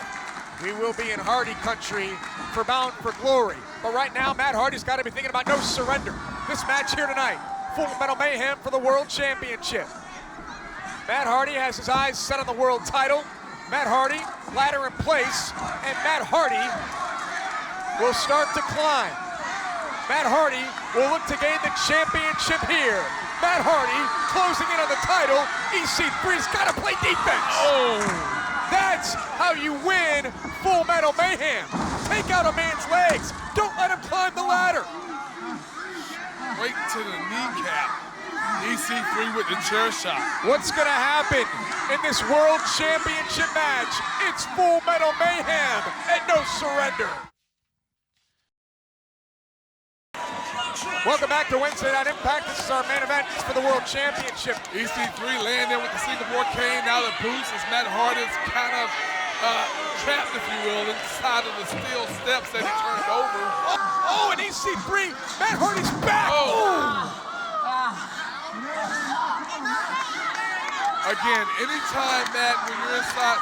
We will be in Hardy country for Bound for Glory. But right now, Matt Hardy's got to be thinking about no surrender. This match here tonight, Full Metal Mayhem for the World Championship. Matt Hardy has his eyes set on the world title. Matt Hardy, ladder in place, and Matt Hardy will start to climb. Matt Hardy will look to gain the championship here. Matt Hardy closing in on the title. EC3's got to play defense. That's how you win Full Metal Mayhem. Take out a man's legs. Don't let him climb the ladder. Right to the kneecap. EC3 with the chair shot. What's going to happen in this World Championship match? It's Full Metal Mayhem and no surrender. Welcome back to Wednesday Night Impact. This is our main event for the World Championship. EC3 laying there with the Singapore cane. Now the boots as Matt Hardy's kind of trapped, if you will, inside of the steel steps that he turned over. Oh, and EC3, Matt Hardy's back. Again, anytime that when you're inside,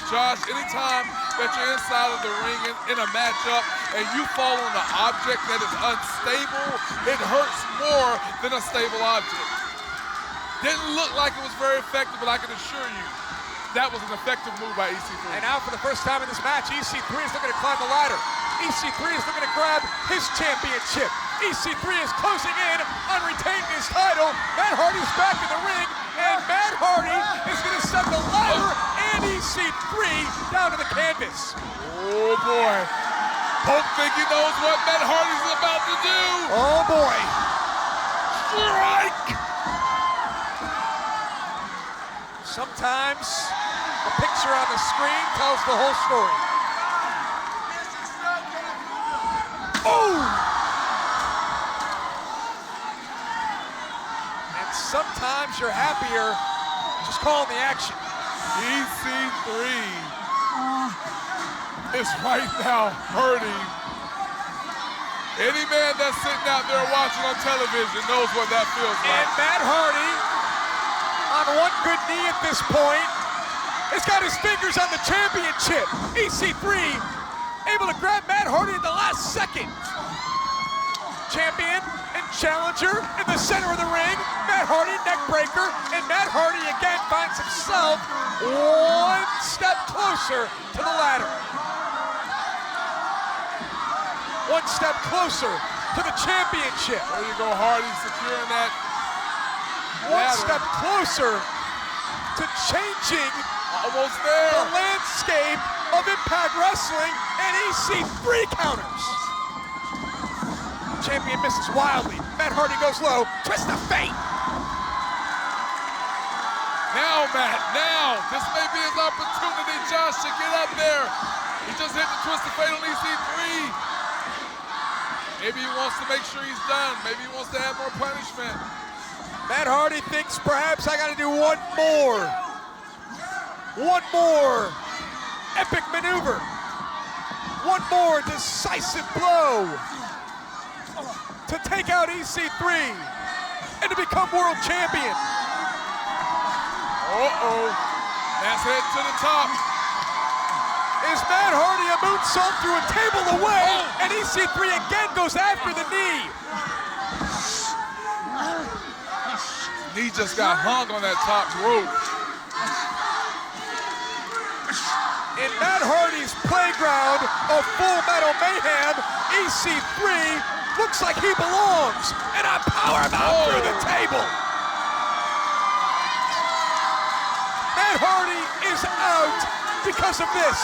Josh, anytime that you're inside of the ring in a matchup and you fall on an object that is unstable, it hurts more than a stable object. Didn't look like it was very effective, but I can assure you that was an effective move by EC3. And now for the first time in this match, EC3 is looking to climb the ladder. EC3 is looking to grab his championship. EC3 is closing in on retaining his title. Matt Hardy's back in the ring, and Matt Hardy is going to set the ladder and EC3 down to the canvas. Oh boy. Pope think he knows what Matt Hardy's about to do. Oh boy. Strike! Sometimes the picture on the screen tells the whole story. And sometimes you're happier just calling the action. EC3 is right now hurting. Any man that's sitting out there watching on television knows what that feels like. And Matt Hardy, on one good knee at this point, has got his fingers on the championship. EC3 able to grab Matt Hardy at the last second. Champion and challenger in the center of the ring. Matt Hardy, neck breaker, and Matt Hardy again finds himself one step closer to the ladder. One step closer to the championship. There you go, Hardy securing that one ladder. step closer to changing almost there the landscape of Impact Wrestling, and EC3 counters. Champion misses wildly. Matt Hardy goes low. Twist of fate. Now, Matt, now. This may be his opportunity, Josh, to get up there. He just hit the twist of fate on EC3. Maybe he wants to make sure he's done. Maybe he wants to have more punishment. Matt Hardy thinks perhaps I got to do one more. One more epic maneuver. One more decisive blow to take out EC3 and to become world champion. That's heading to the top. Is Matt Hardy a moonsault through a table away, and EC3 again goes after the knee. Knee just got hung on that top rope. In Matt Hardy's playground of Full Metal Mayhem, EC3 looks like he belongs, and a powerbomb through the table. Matt Hardy is out because of this,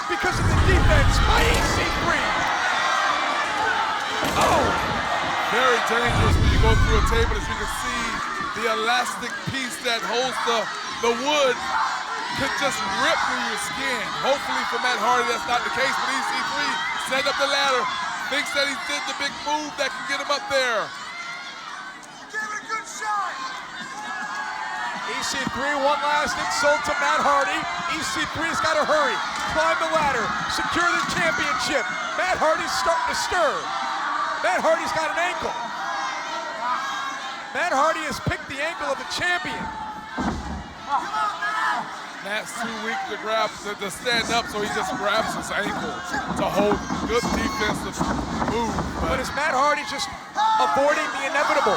because of the defense by EC3. Very dangerous when you go through a table, as you can see, the elastic piece that holds the wood could just rip through your skin. Hopefully for Matt Hardy, that's not the case, but EC3 set up the ladder, thinks that he did the big move that can get him up there. Give it a good shot. EC3, one last insult to Matt Hardy. EC3's got to hurry, climb the ladder, secure the championship. Matt Hardy's starting to stir. Matt Hardy's got an ankle. Matt Hardy has picked the ankle of the champion. Matt's too weak to grab, to stand up, so he just grabs his ankle to hold him. Good defensive move. But is Matt Hardy just avoiding the inevitable?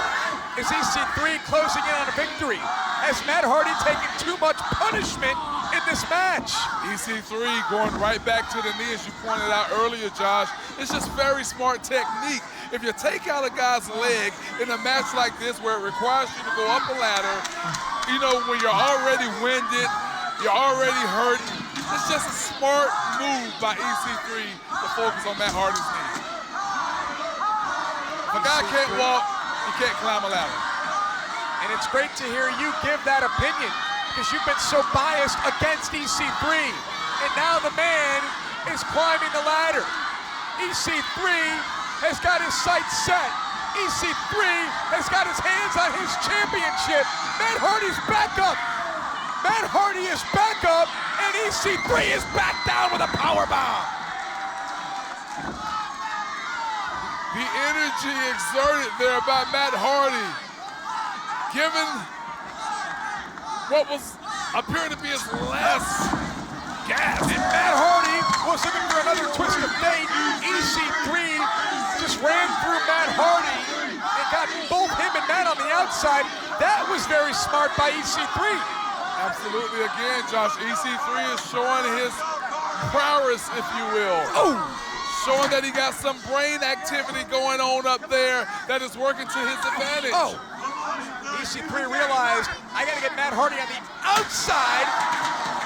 Is EC3 closing in on a victory? Has Matt Hardy taken too much punishment in this match? EC3 going right back to the knee, as you pointed out earlier, Josh. It's just very smart technique. If you take out a guy's leg in a match like this where it requires you to go up a ladder, you know, when you're already winded, you're already hurt, it's just a smart move by EC3 to focus on Matt Hardy's knee. If a guy can't walk, he can't climb a ladder. And it's great to hear you give that opinion, because you've been so biased against EC3. And now the man is climbing the ladder. EC3 has got his sights set. EC3 has got his hands on his championship. Matt Hardy's back up. Matt Hardy is back up, and EC3 is back down with a powerbomb. The energy exerted there by Matt Hardy, given what was appearing to be his last gasp. And Matt Hardy was looking for another twist of fate. EC3 just ran through Matt Hardy and got both him and Matt on the outside. That was very smart by EC3. Absolutely, again, Josh, EC3 is showing his prowess, if you will. Oh! Showing that he got some brain activity going on up there that is working to his advantage. Oh! EC3 realized, I gotta get Matt Hardy on the outside.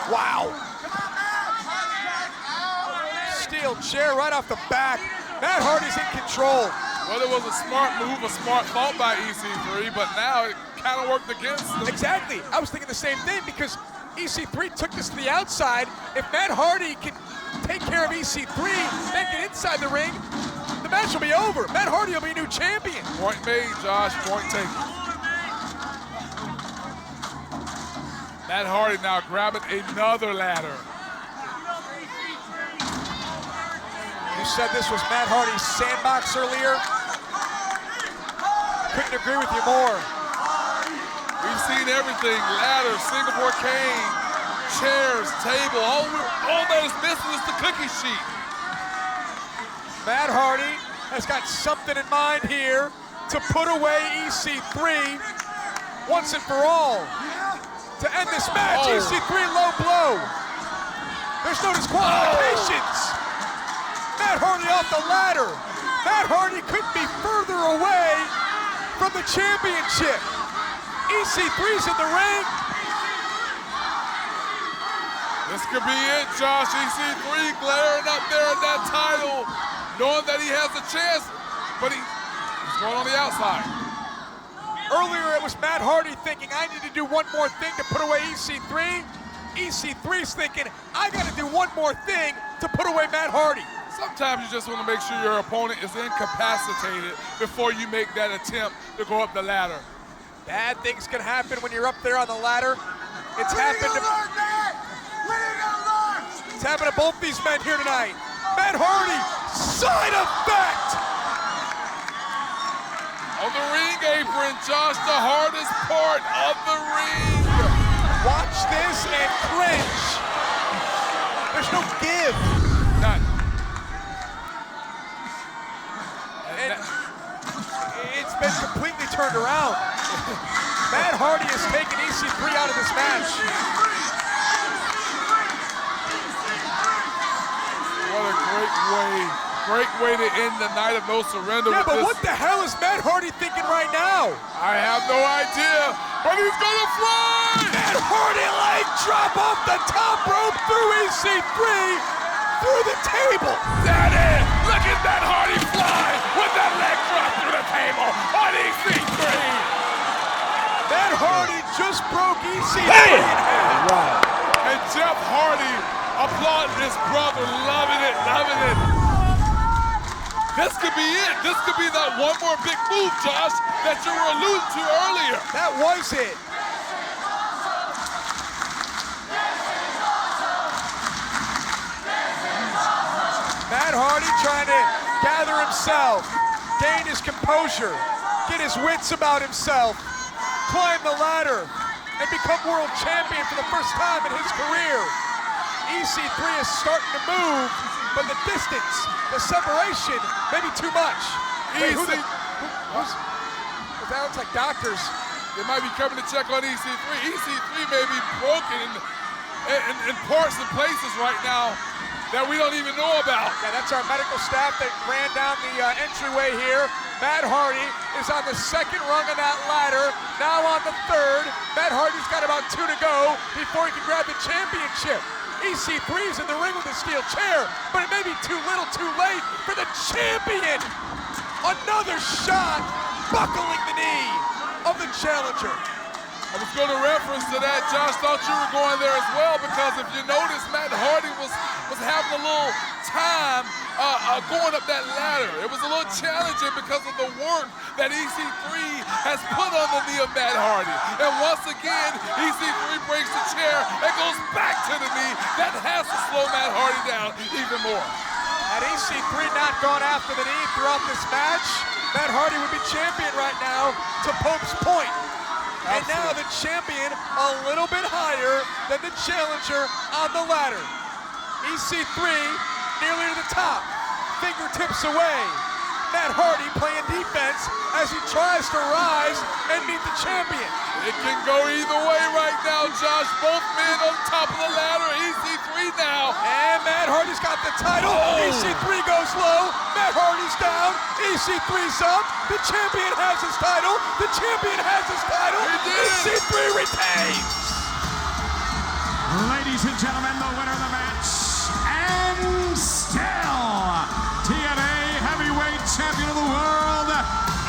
Wow. Steel chair right off the back. Matt Hardy's in control. Well, it was a smart move, a smart thought by EC3, but now it kind of worked against him. Exactly. I was thinking the same thing, because EC3 took this to the outside. If Matt Hardy can take care of EC3, then get inside the ring, the match will be over. Matt Hardy will be new champion. Point made, Josh. Point taken. Matt Hardy now grabbing another ladder. You said this was Matt Hardy's sandbox earlier. Couldn't agree with you more. We've seen everything, ladders, Singapore cane, chairs, table, all that is missing is the cookie sheet. Matt Hardy has got something in mind here to put away EC3 once and for all. To end this match, EC3 low blow. There's no disqualifications. Matt Hardy off the ladder. Matt Hardy couldn't be further away from the championship. EC3's in the ring. This could be it, Josh. EC3 glaring up there at that title, knowing that he has a chance, but he's going on the outside. Earlier it was Matt Hardy thinking, I need to do one more thing to put away EC3. EC3's thinking, I got to do one more thing to put away Matt Hardy. Sometimes you just want to make sure your opponent is incapacitated before you make that attempt to go up the ladder. Bad things can happen when you're up there on the ladder. It's happened to both these men here tonight. Matt Hardy, side effect! On the ring apron, Josh, the hardest part of the ring. Watch this and cringe. There's no give. None. And it's been completely turned around. Matt Hardy has taken EC3 out of this match. What a great way to end the night of no surrender. Yeah, but what the hell is Matt Hardy thinking right now? I have no idea, but he's gonna fly! Matt Hardy leg drop off the top rope through EC3, through the table. That is! Look at that Hardy fly with that leg drop through the table on EC3! Matt Hardy just broke EC3 in half. And And Jeff Hardy applauding his brother, loving it, loving it. This could be it. This could be that one more big move, Josh, that you were alluding to earlier. That was it. Matt Hardy trying to gather himself, gain his composure, get his wits about himself, climb the ladder, and become world champion for the first time in his career. EC3 is starting to move, but the distance, the separation, maybe too much. Wait, that looks like doctors. They might be coming to check on EC3. EC3 may be broken in parts and places right now that we don't even know about. Yeah, that's our medical staff that ran down the entryway here. Matt Hardy is on the second rung of that ladder, now on the third. Matt Hardy's got about 2 to go before he can grab the championship. EC3's in the ring with a steel chair, but it may be too little too late for the champion. Another shot, buckling the knee of the challenger. I was going to reference to that. Josh thought you were going there as well, because if you notice, Matt Hardy was having a little time going up that ladder. It was a little challenging because of the work that EC3 has put on the knee of Matt Hardy. And once again, EC3 breaks the chair and goes back to the knee. That has to slow Matt Hardy down even more. Had EC3 not gone after the knee throughout this match, Matt Hardy would be champion right now, to Pope's point. And now the champion a little bit higher than the challenger on the ladder. EC3 nearly to the top, fingertips away. Matt Hardy playing defense as he tries to rise and meet the champion. It can go either way right now, Josh. Both men on top of the ladder. EC3 now. And Matt Hardy's got the title. EC3 goes low. Matt Hardy's down. EC3's up. The champion has his title. The champion has his title. EC3 retains. Ladies and gentlemen, the winner of the match, and still TNA Heavyweight Champion of the World,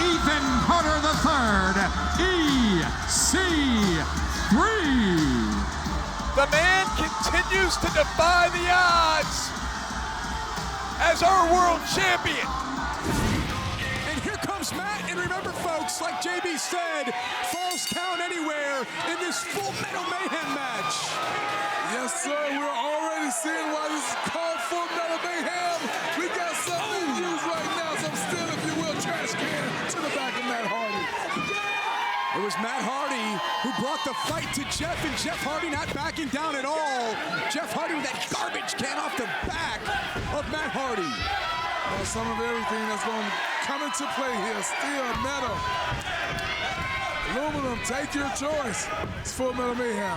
Ethan Carter III, EC3. The man continues to defy the odds as our world champion. And here comes Matt, and remember folks, like JB said, falls count anywhere in this full Metal Mayhem match. Yes, sir. We're already seeing why this is called Full Metal Mayhem. We got something to use right now. Some steel, if you will, trash can to the back of Matt Hardy. It was Matt Hardy who brought the fight to Jeff, and Jeff Hardy not backing down at all. Jeff Hardy with that garbage can off the back of Matt Hardy. Well, some of everything that's going to come into play here. Steel, metal, aluminum, take your choice. It's Full Metal Mayhem.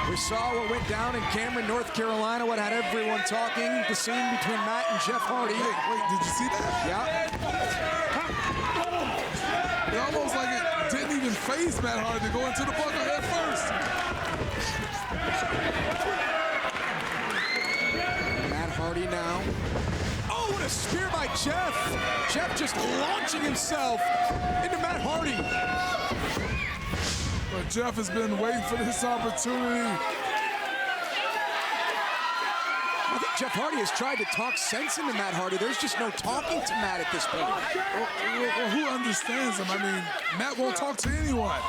We saw what went down in Cameron, North Carolina, what had everyone talking, the scene between Matt and Jeff Hardy. Wait, did you see that? Yeah. It almost like it didn't even phase Matt Hardy to go into the buckle head first. Matt Hardy now. Oh, what a spear by Jeff. Jeff just launching himself into Matt Hardy. But Jeff has been waiting for this opportunity. I think Jeff Hardy has tried to talk sense into Matt Hardy. There's just no talking to Matt at this point. Well, who understands him? I mean, Matt won't talk to anyone.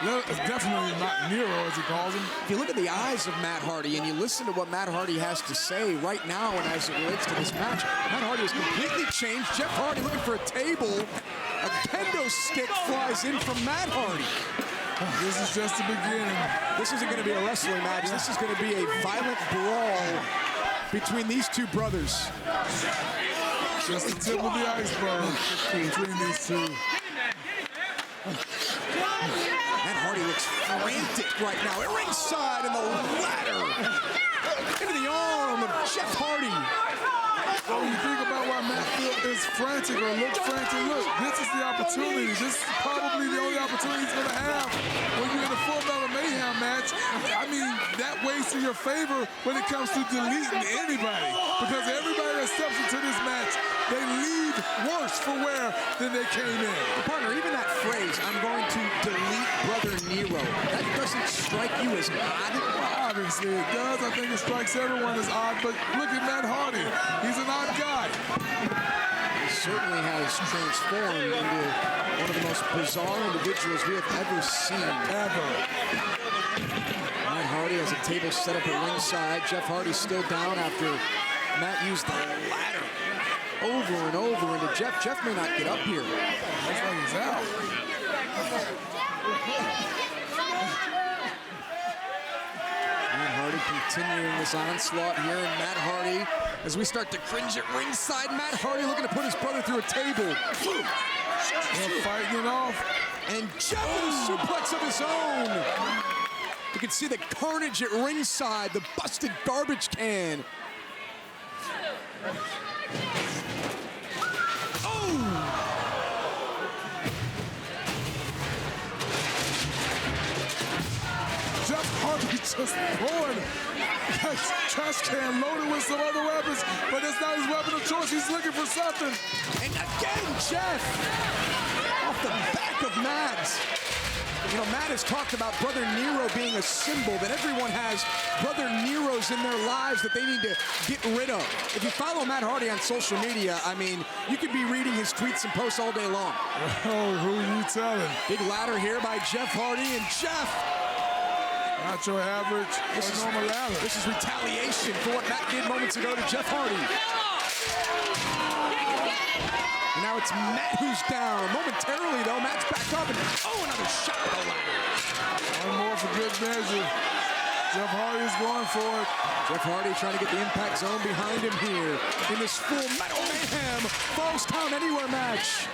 Definitely not Nero, as he calls him. If you look at the eyes of Matt Hardy and you listen to what Matt Hardy has to say right now and as it relates to this match, Matt Hardy has completely changed. Jeff Hardy looking for a table. A kendo stick flies in from Matt Hardy. This is just the beginning. This isn't going to be a wrestling match. This is going to be a violent brawl between these two brothers. Just the tip of the iceberg between these two. Matt Hardy looks frantic right now. At ringside in the ladder. Into the arm of Jeff Hardy. Well, you think about why Matt is frantic or looks frantic. Look, this is the opportunity. This is probably the only opportunity he's going to have when you're in a Full Metal Mayhem match. I mean, that weighs in your favor when it comes to deleting anybody. Because everybody that steps into this match, they leave worse for wear than they came in. Partner, even that phrase, I'm going to delete Brother Nero. That doesn't strike you as odd? Well, obviously it does. I think it strikes everyone as odd, but look at Matt Hardy. He's an odd guy. He certainly has transformed into one of the most bizarre individuals we have ever seen. Ever. Matt Hardy has a table set up at ringside. Jeff Hardy's still down after Matt used the ladder over and over into Jeff. Jeff may not get up here. Looks like he's out. Matt Hardy continuing this onslaught here, and Matt Hardy, as we start to cringe at ringside, Matt Hardy looking to put his brother through a table. They're fighting it off. And Jeff with a suplex of his own. You can see the carnage at ringside, the busted garbage can. Jeff Hardy just throwing that trash can loaded with some other weapons, but it's not his weapon of choice. He's looking for something. And again, Jeff off the back of Matt. You know, Matt has talked about Brother Nero being a symbol, that everyone has Brother Neros in their lives that they need to get rid of. If you follow Matt Hardy on social media, I mean, you could be reading his tweets and posts all day long. Oh, who are you telling? Big ladder here by Jeff Hardy, and Jeff. Not your average normal ladder. This is retaliation for what Matt did moments ago to Jeff Hardy. And now it's Matt who's down. Momentarily, though, Matt's back up, and another shot at the ladder. One more for good measure. Jeff Hardy is going for it. Jeff Hardy trying to get the impact zone behind him here in this full Metal Mayhem Falls Count Anywhere match.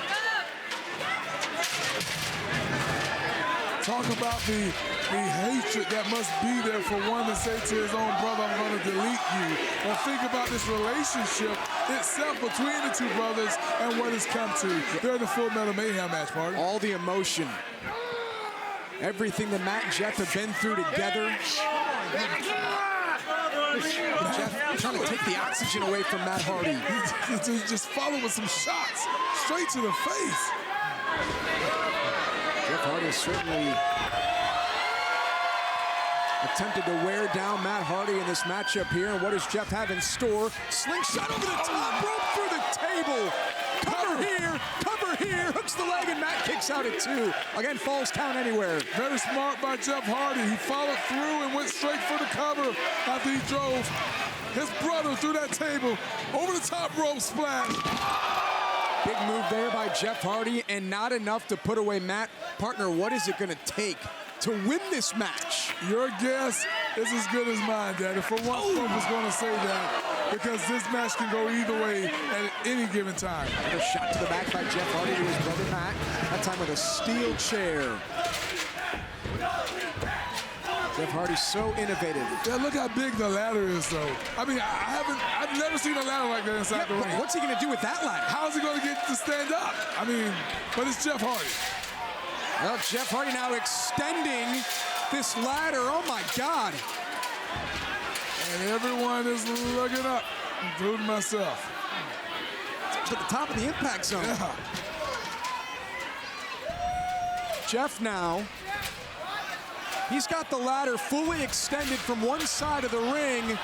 Talk about the hatred that must be there for one to say to his own brother, I'm going to delete you. Well, think about this relationship itself between the two brothers and what it's come to. They're in the full Metal Mayhem match, party. All the emotion. Everything that Matt and Jeff have been through together. Jeff trying to take the oxygen away from Matt Hardy. Just follow with some shots straight to the face. Jeff Hardy certainly attempted to wear down Matt Hardy in this matchup here. And what does Jeff have in store? Slingshot over the top rope through the table. Cover here, hooks the leg, and Matt kicks out at 2. Again, Falls Count Anywhere. Very smart by Jeff Hardy. He followed through and went straight for the cover after he drove his brother through that table. Over the top rope splash. Big move there by Jeff Hardy, and not enough to put away Matt. Partner, what is it going to take to win this match? Your guess is as good as mine, Daddy. For once, I was going to say that because this match can go either way at any given time. Another shot to the back by Jeff Hardy to his brother Matt, that time with a steel chair. Jeff Hardy's so innovative. Yeah, look how big the ladder is, though. I mean, I've never seen a ladder like that inside the ring. What's he gonna do with that ladder? How's he gonna get to stand up? I mean, but it's Jeff Hardy. Well, Jeff Hardy now extending this ladder. Oh my God. And everyone is looking up, including myself. To the top of the impact zone. Yeah. Jeff now. He's got the ladder fully extended from one side of the ring.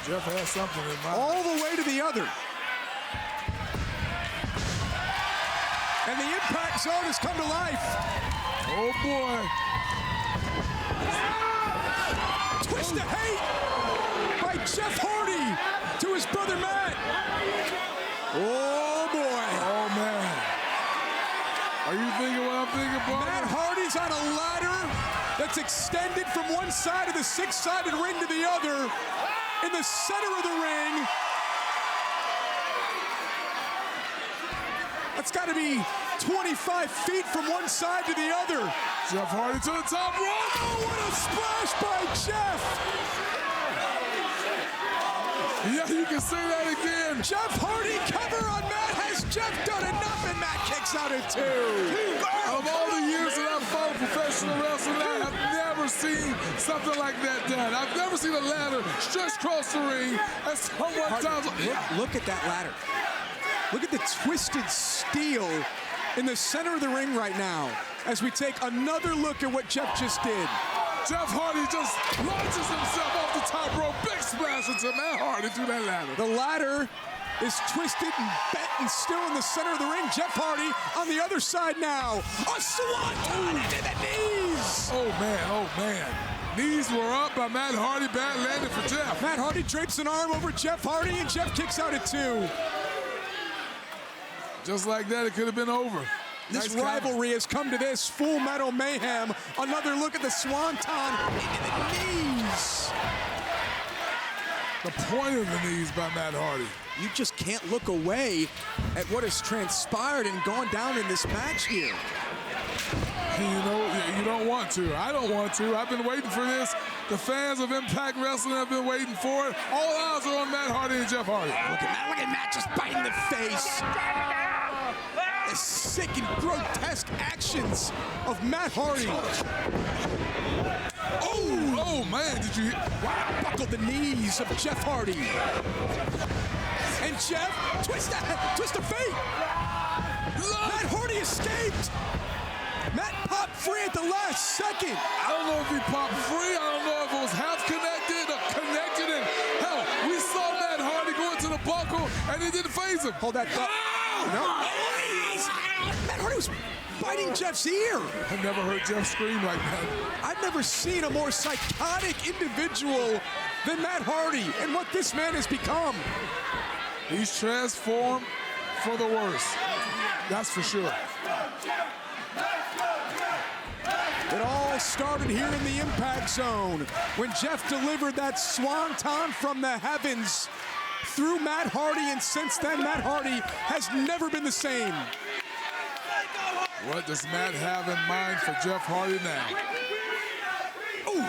Jeff has something in mind. All the way to the other. And the impact zone has come to life. Oh boy. Twist of hate by Jeff Hardy to his brother Matt. Oh boy. Oh man. Are you thinking what I'm thinking, brother? Matt Hardy's on a ladder that's extended from one side of the 6-sided ring to the other. In the center of the ring. That's got to be 25 feet from one side to the other. Jeff Hardy to the top rope. Oh, what a splash by Jeff. Yeah, you can say that again. Jeff Hardy cover on Matt. Has Jeff done enough? And Matt kicks out at 2. Of all the years that I've followed professional wrestling, I have never seen something like that done. I've never seen a ladder stretched across the ring. And someone times. Look at that ladder. Look at the twisted steel in the center of the ring right now. as we take another look at what Jeff just did. Jeff Hardy just launches himself off the top rope. Big splash into Matt Hardy through that ladder. The ladder is twisted and bent and still in the center of the ring. Jeff Hardy on the other side now. A swanton into the knees. Oh, man. Knees were up by Matt Hardy. Bad landing for Jeff. Matt Hardy drapes an arm over Jeff Hardy, and Jeff kicks out at 2. Just like that, it could have been over. This Nice rivalry has come to this. Full Metal Mayhem. Another look at the swanton into the knees. The point of the knees by Matt Hardy. You just can't look away at what has transpired and gone down in this match here. You know, you don't want to. I don't want to. I've been waiting for this. The fans of Impact Wrestling have been waiting for it. All eyes are on Matt Hardy and Jeff Hardy. Look at Matt just biting the face. The sick and grotesque actions of Matt Hardy. Oh man, did you hear? Wow, buckled the knees of Jeff Hardy. And Jeff, twist of fate. Matt Hardy escaped. Matt popped free at the last second. I don't know if he popped free. I don't know if it was half connected or connected. And hell, we saw Matt Hardy go into the buckle and it didn't phase him. Hold that thought. No. Matt Hardy was biting Jeff's ear. I've never heard Jeff scream like that. I've never seen a more psychotic individual than Matt Hardy and what this man has become. He's transformed for the worse. That's for sure. It all started here in the Impact Zone when Jeff delivered that swanton from the heavens through Matt Hardy, and since then, Matt Hardy has never been the same. What does Matt have in mind for Jeff Hardy now? Ooh.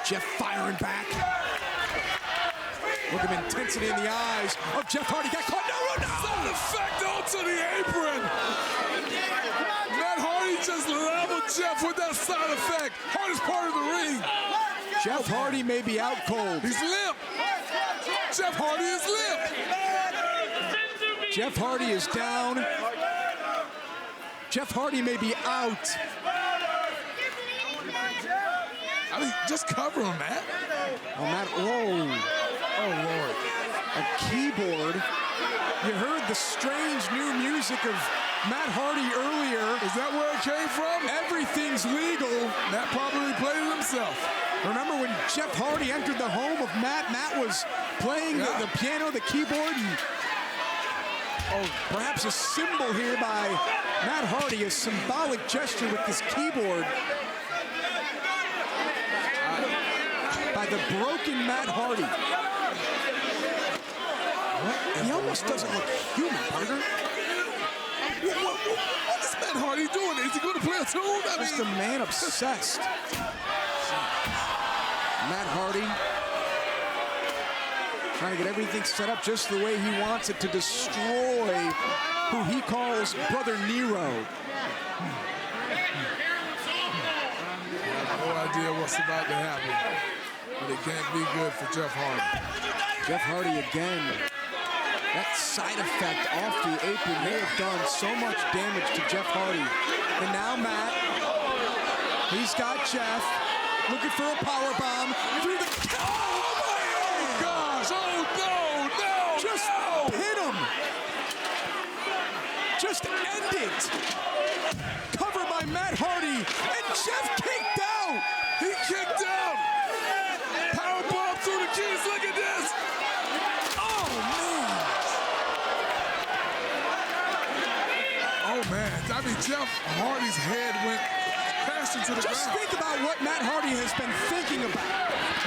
Jeff firing back. Look at intensity in the eyes of Jeff Hardy. Got caught. No. Side effect onto the apron. Matt Hardy just leveled Jeff with that side effect. Hardest part of the ring. Jeff Hardy may be out cold. He's limp. Jeff Hardy is limp. Jeff Hardy is down. Jeff Hardy may be out. I mean, just cover him, Matt. Oh, Matt, whoa. Oh, Lord. A keyboard. You heard the strange new music of Matt Hardy earlier. Is that where it came from? Everything's legal. Matt probably played it himself. Remember when Jeff Hardy entered the home of Matt? Matt was playing the piano, the keyboard, and perhaps a symbol here by Matt Hardy, a symbolic gesture with this keyboard. By the broken Matt Hardy. He almost doesn't look human, partner. What is Matt Hardy doing? Is he going to play a tune? Just a man obsessed. Matt Hardy trying to get everything set up just the way he wants it to destroy who he calls Brother Nero. I have no idea what's about to happen, but it can't be good for Jeff Hardy. Jeff Hardy again. That side effect off the apron may have done so much damage to Jeff Hardy. And now Matt, he's got Jeff looking for a powerbomb through the... Oh, gosh! Oh, no! Just hit him! Just end it! Covered by Matt Hardy, and Jeff kicked out! He kicked out! Powerbomb through the keys, look at this! Oh, man! Oh, man. I mean, Jeff Hardy's head went crashing to the ground. Just think about what Matt Hardy has been thinking about.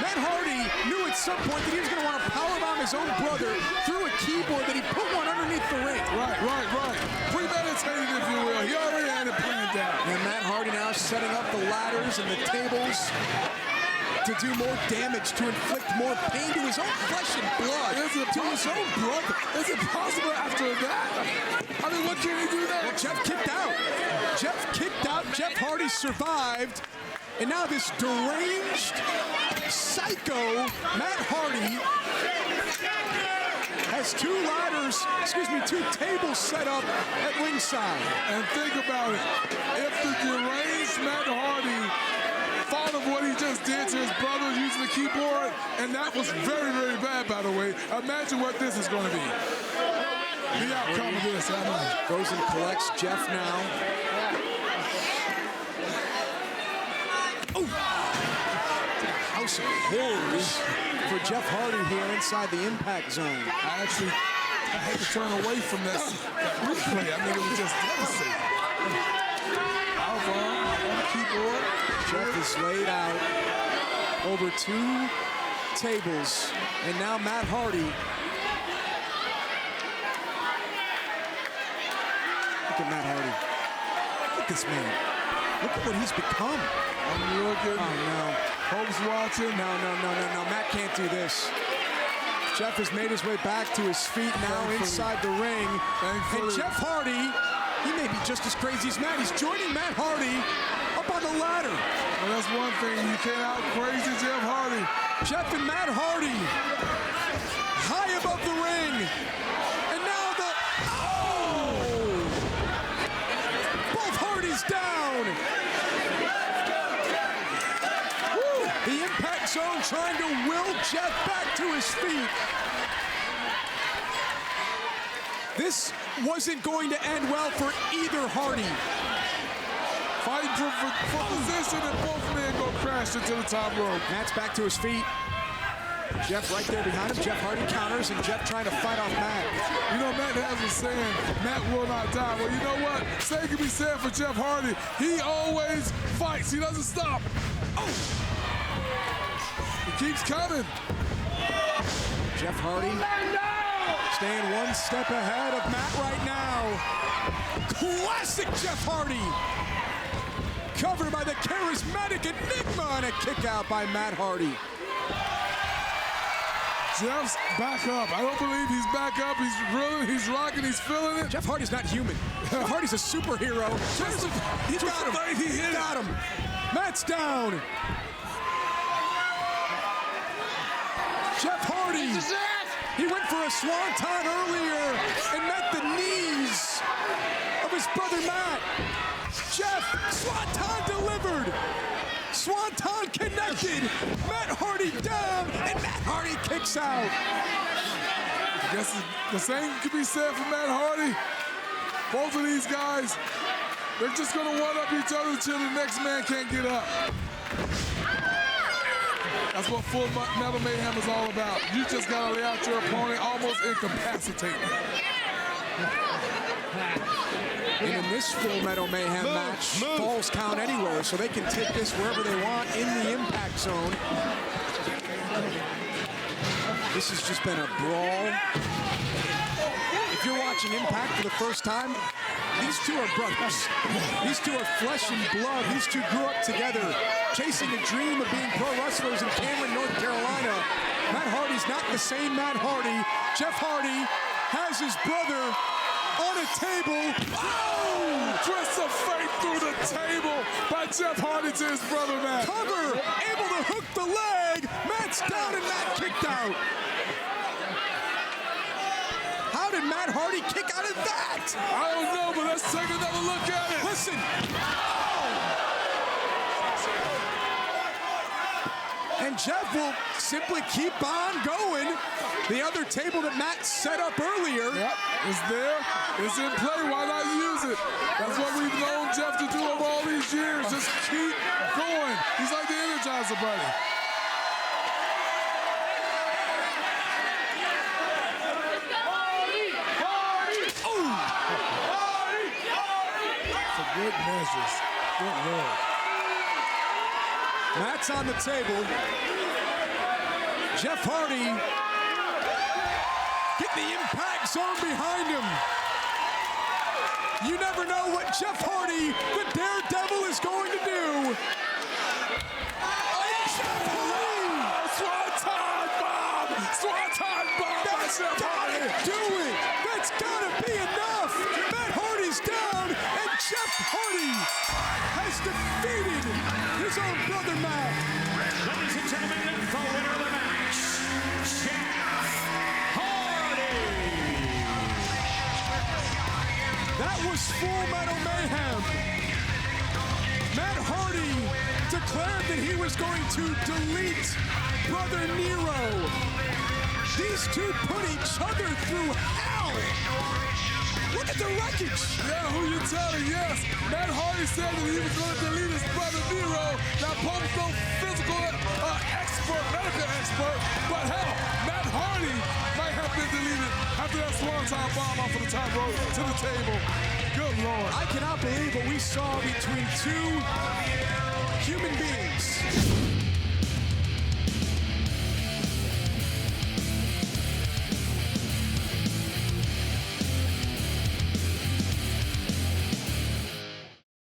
Matt Hardy knew at some point that he was going to want to powerbomb his own brother through a keyboard, that he put one underneath the ring. Right. Premeditated, if you will. He already had it planned out. And Matt Hardy now setting up the ladders and the tables to do more damage, to inflict more pain to his own flesh and blood. To his own brother. Is it possible after that? I mean, what can he do now? Well, Jeff kicked out. Jeff Hardy survived. And now this deranged, psycho Matt Hardy has two tables set up at ringside. And think about it. If the deranged Matt Hardy thought of what he just did to his brother using the keyboard, and that was very, very bad, by the way, imagine what this is going to be. The outcome of this, I know. Goes and collects Jeff now. Oh! House of horrors for Jeff Hardy here inside the impact zone. I had to turn away from this replay. I mean, it was just devastating. Alvon on the keyboard. Jeff is laid out over two tables, and now Matt Hardy. Look at Matt Hardy. Look at this man. Look at what he's become. I'm looking. Oh, no. Hope's watching. No. Matt can't do this. Jeff has made his way back to his feet now inside the ring. And Jeff Hardy, he may be just as crazy as Matt. He's joining Matt Hardy up on the ladder. Well, that's one thing. You can't out crazy Jeff Hardy. Jeff and Matt Hardy high above the ring. And now both Hardys down. The impact zone trying to will Jeff back to his feet. This wasn't going to end well for either Hardy. Fighting for position, and both men go crash into the top rope. Matt's back to his feet. Jeff right there behind him. Jeff Hardy counters, and Jeff trying to fight off Matt. You know, Matt has a saying, Matt will not die. Well, you know what? Same can be said for Jeff Hardy. He always fights. He doesn't stop. Oh! He keeps coming. Jeff Hardy staying one step ahead of Matt right now. Classic Jeff Hardy. Covered by the charismatic Enigma, and a kick out by Matt Hardy. Jeff's back up. I don't believe he's back up. He's reeling, he's rocking, he's feeling it. Jeff Hardy's not human. Jeff Hardy's a superhero. He's got him. He hit got him. Matt's down. Jeff Hardy. He went for a swanton earlier and met the knees of his brother Matt. Jeff, swanton delivered. Swanton connected. Matt Hardy down, and Matt Hardy kicks out. I guess the same could be said for Matt Hardy. Both of these guys, they're just going to one-up each other until the next man can't get up. That's what full Metal Mayhem is all about. You just got to lay out your opponent, almost incapacitate him. And in this full Metal Mayhem match, falls count anywhere, so they can take this wherever they want in the impact zone. This has just been a brawl. If you're watching Impact for the first time, these two are brothers. These two are flesh and blood. These two grew up together, chasing a dream of being pro wrestlers in Cameron, North Carolina. Matt Hardy's not the same Matt Hardy. Jeff Hardy has his brother on a table. Oh! Twist of fate through the table by Jeff Hardy to his brother Matt. Cover, able to hook the leg. Matt's down and Matt kicked out. How did Matt Hardy kick out of that? I don't know, but let's take another look at it. Listen. And Jeff will simply keep on going. The other table that Matt set up earlier. Yep, it's there. It's in play. Why not use it? That's what we've known Jeff to do over all these years. Just keep going. He's like the Energizer Bunny. Good measures. Good Lord. Matt's on the table. Jeff Hardy. Get the impact zone behind him. You never know what Jeff Hardy, the Daredevil, is going to do. Jeff Hardy! Swanton bomb! Swanton bomb! That's gotta do it! That's gotta be enough! Matt Hardy's down, and Jeff Hardy has defeated his own brother Matt. Ladies and gentlemen, the winner of the match, Jeff Hardy. That was full Metal Mayhem. Matt Hardy declared that he was going to delete Brother Nero. These two put each other through hell. Look at the wreckage. Yeah, who you telling? Yes. Matt Hardy said that he was going to delete his brother Nero. Now, Pope's no physical expert, medical expert, but hell, Matt Hardy might have been deleted after that swanton bomb off of the top rope to the table. Good Lord. I cannot believe what we saw between two human beings.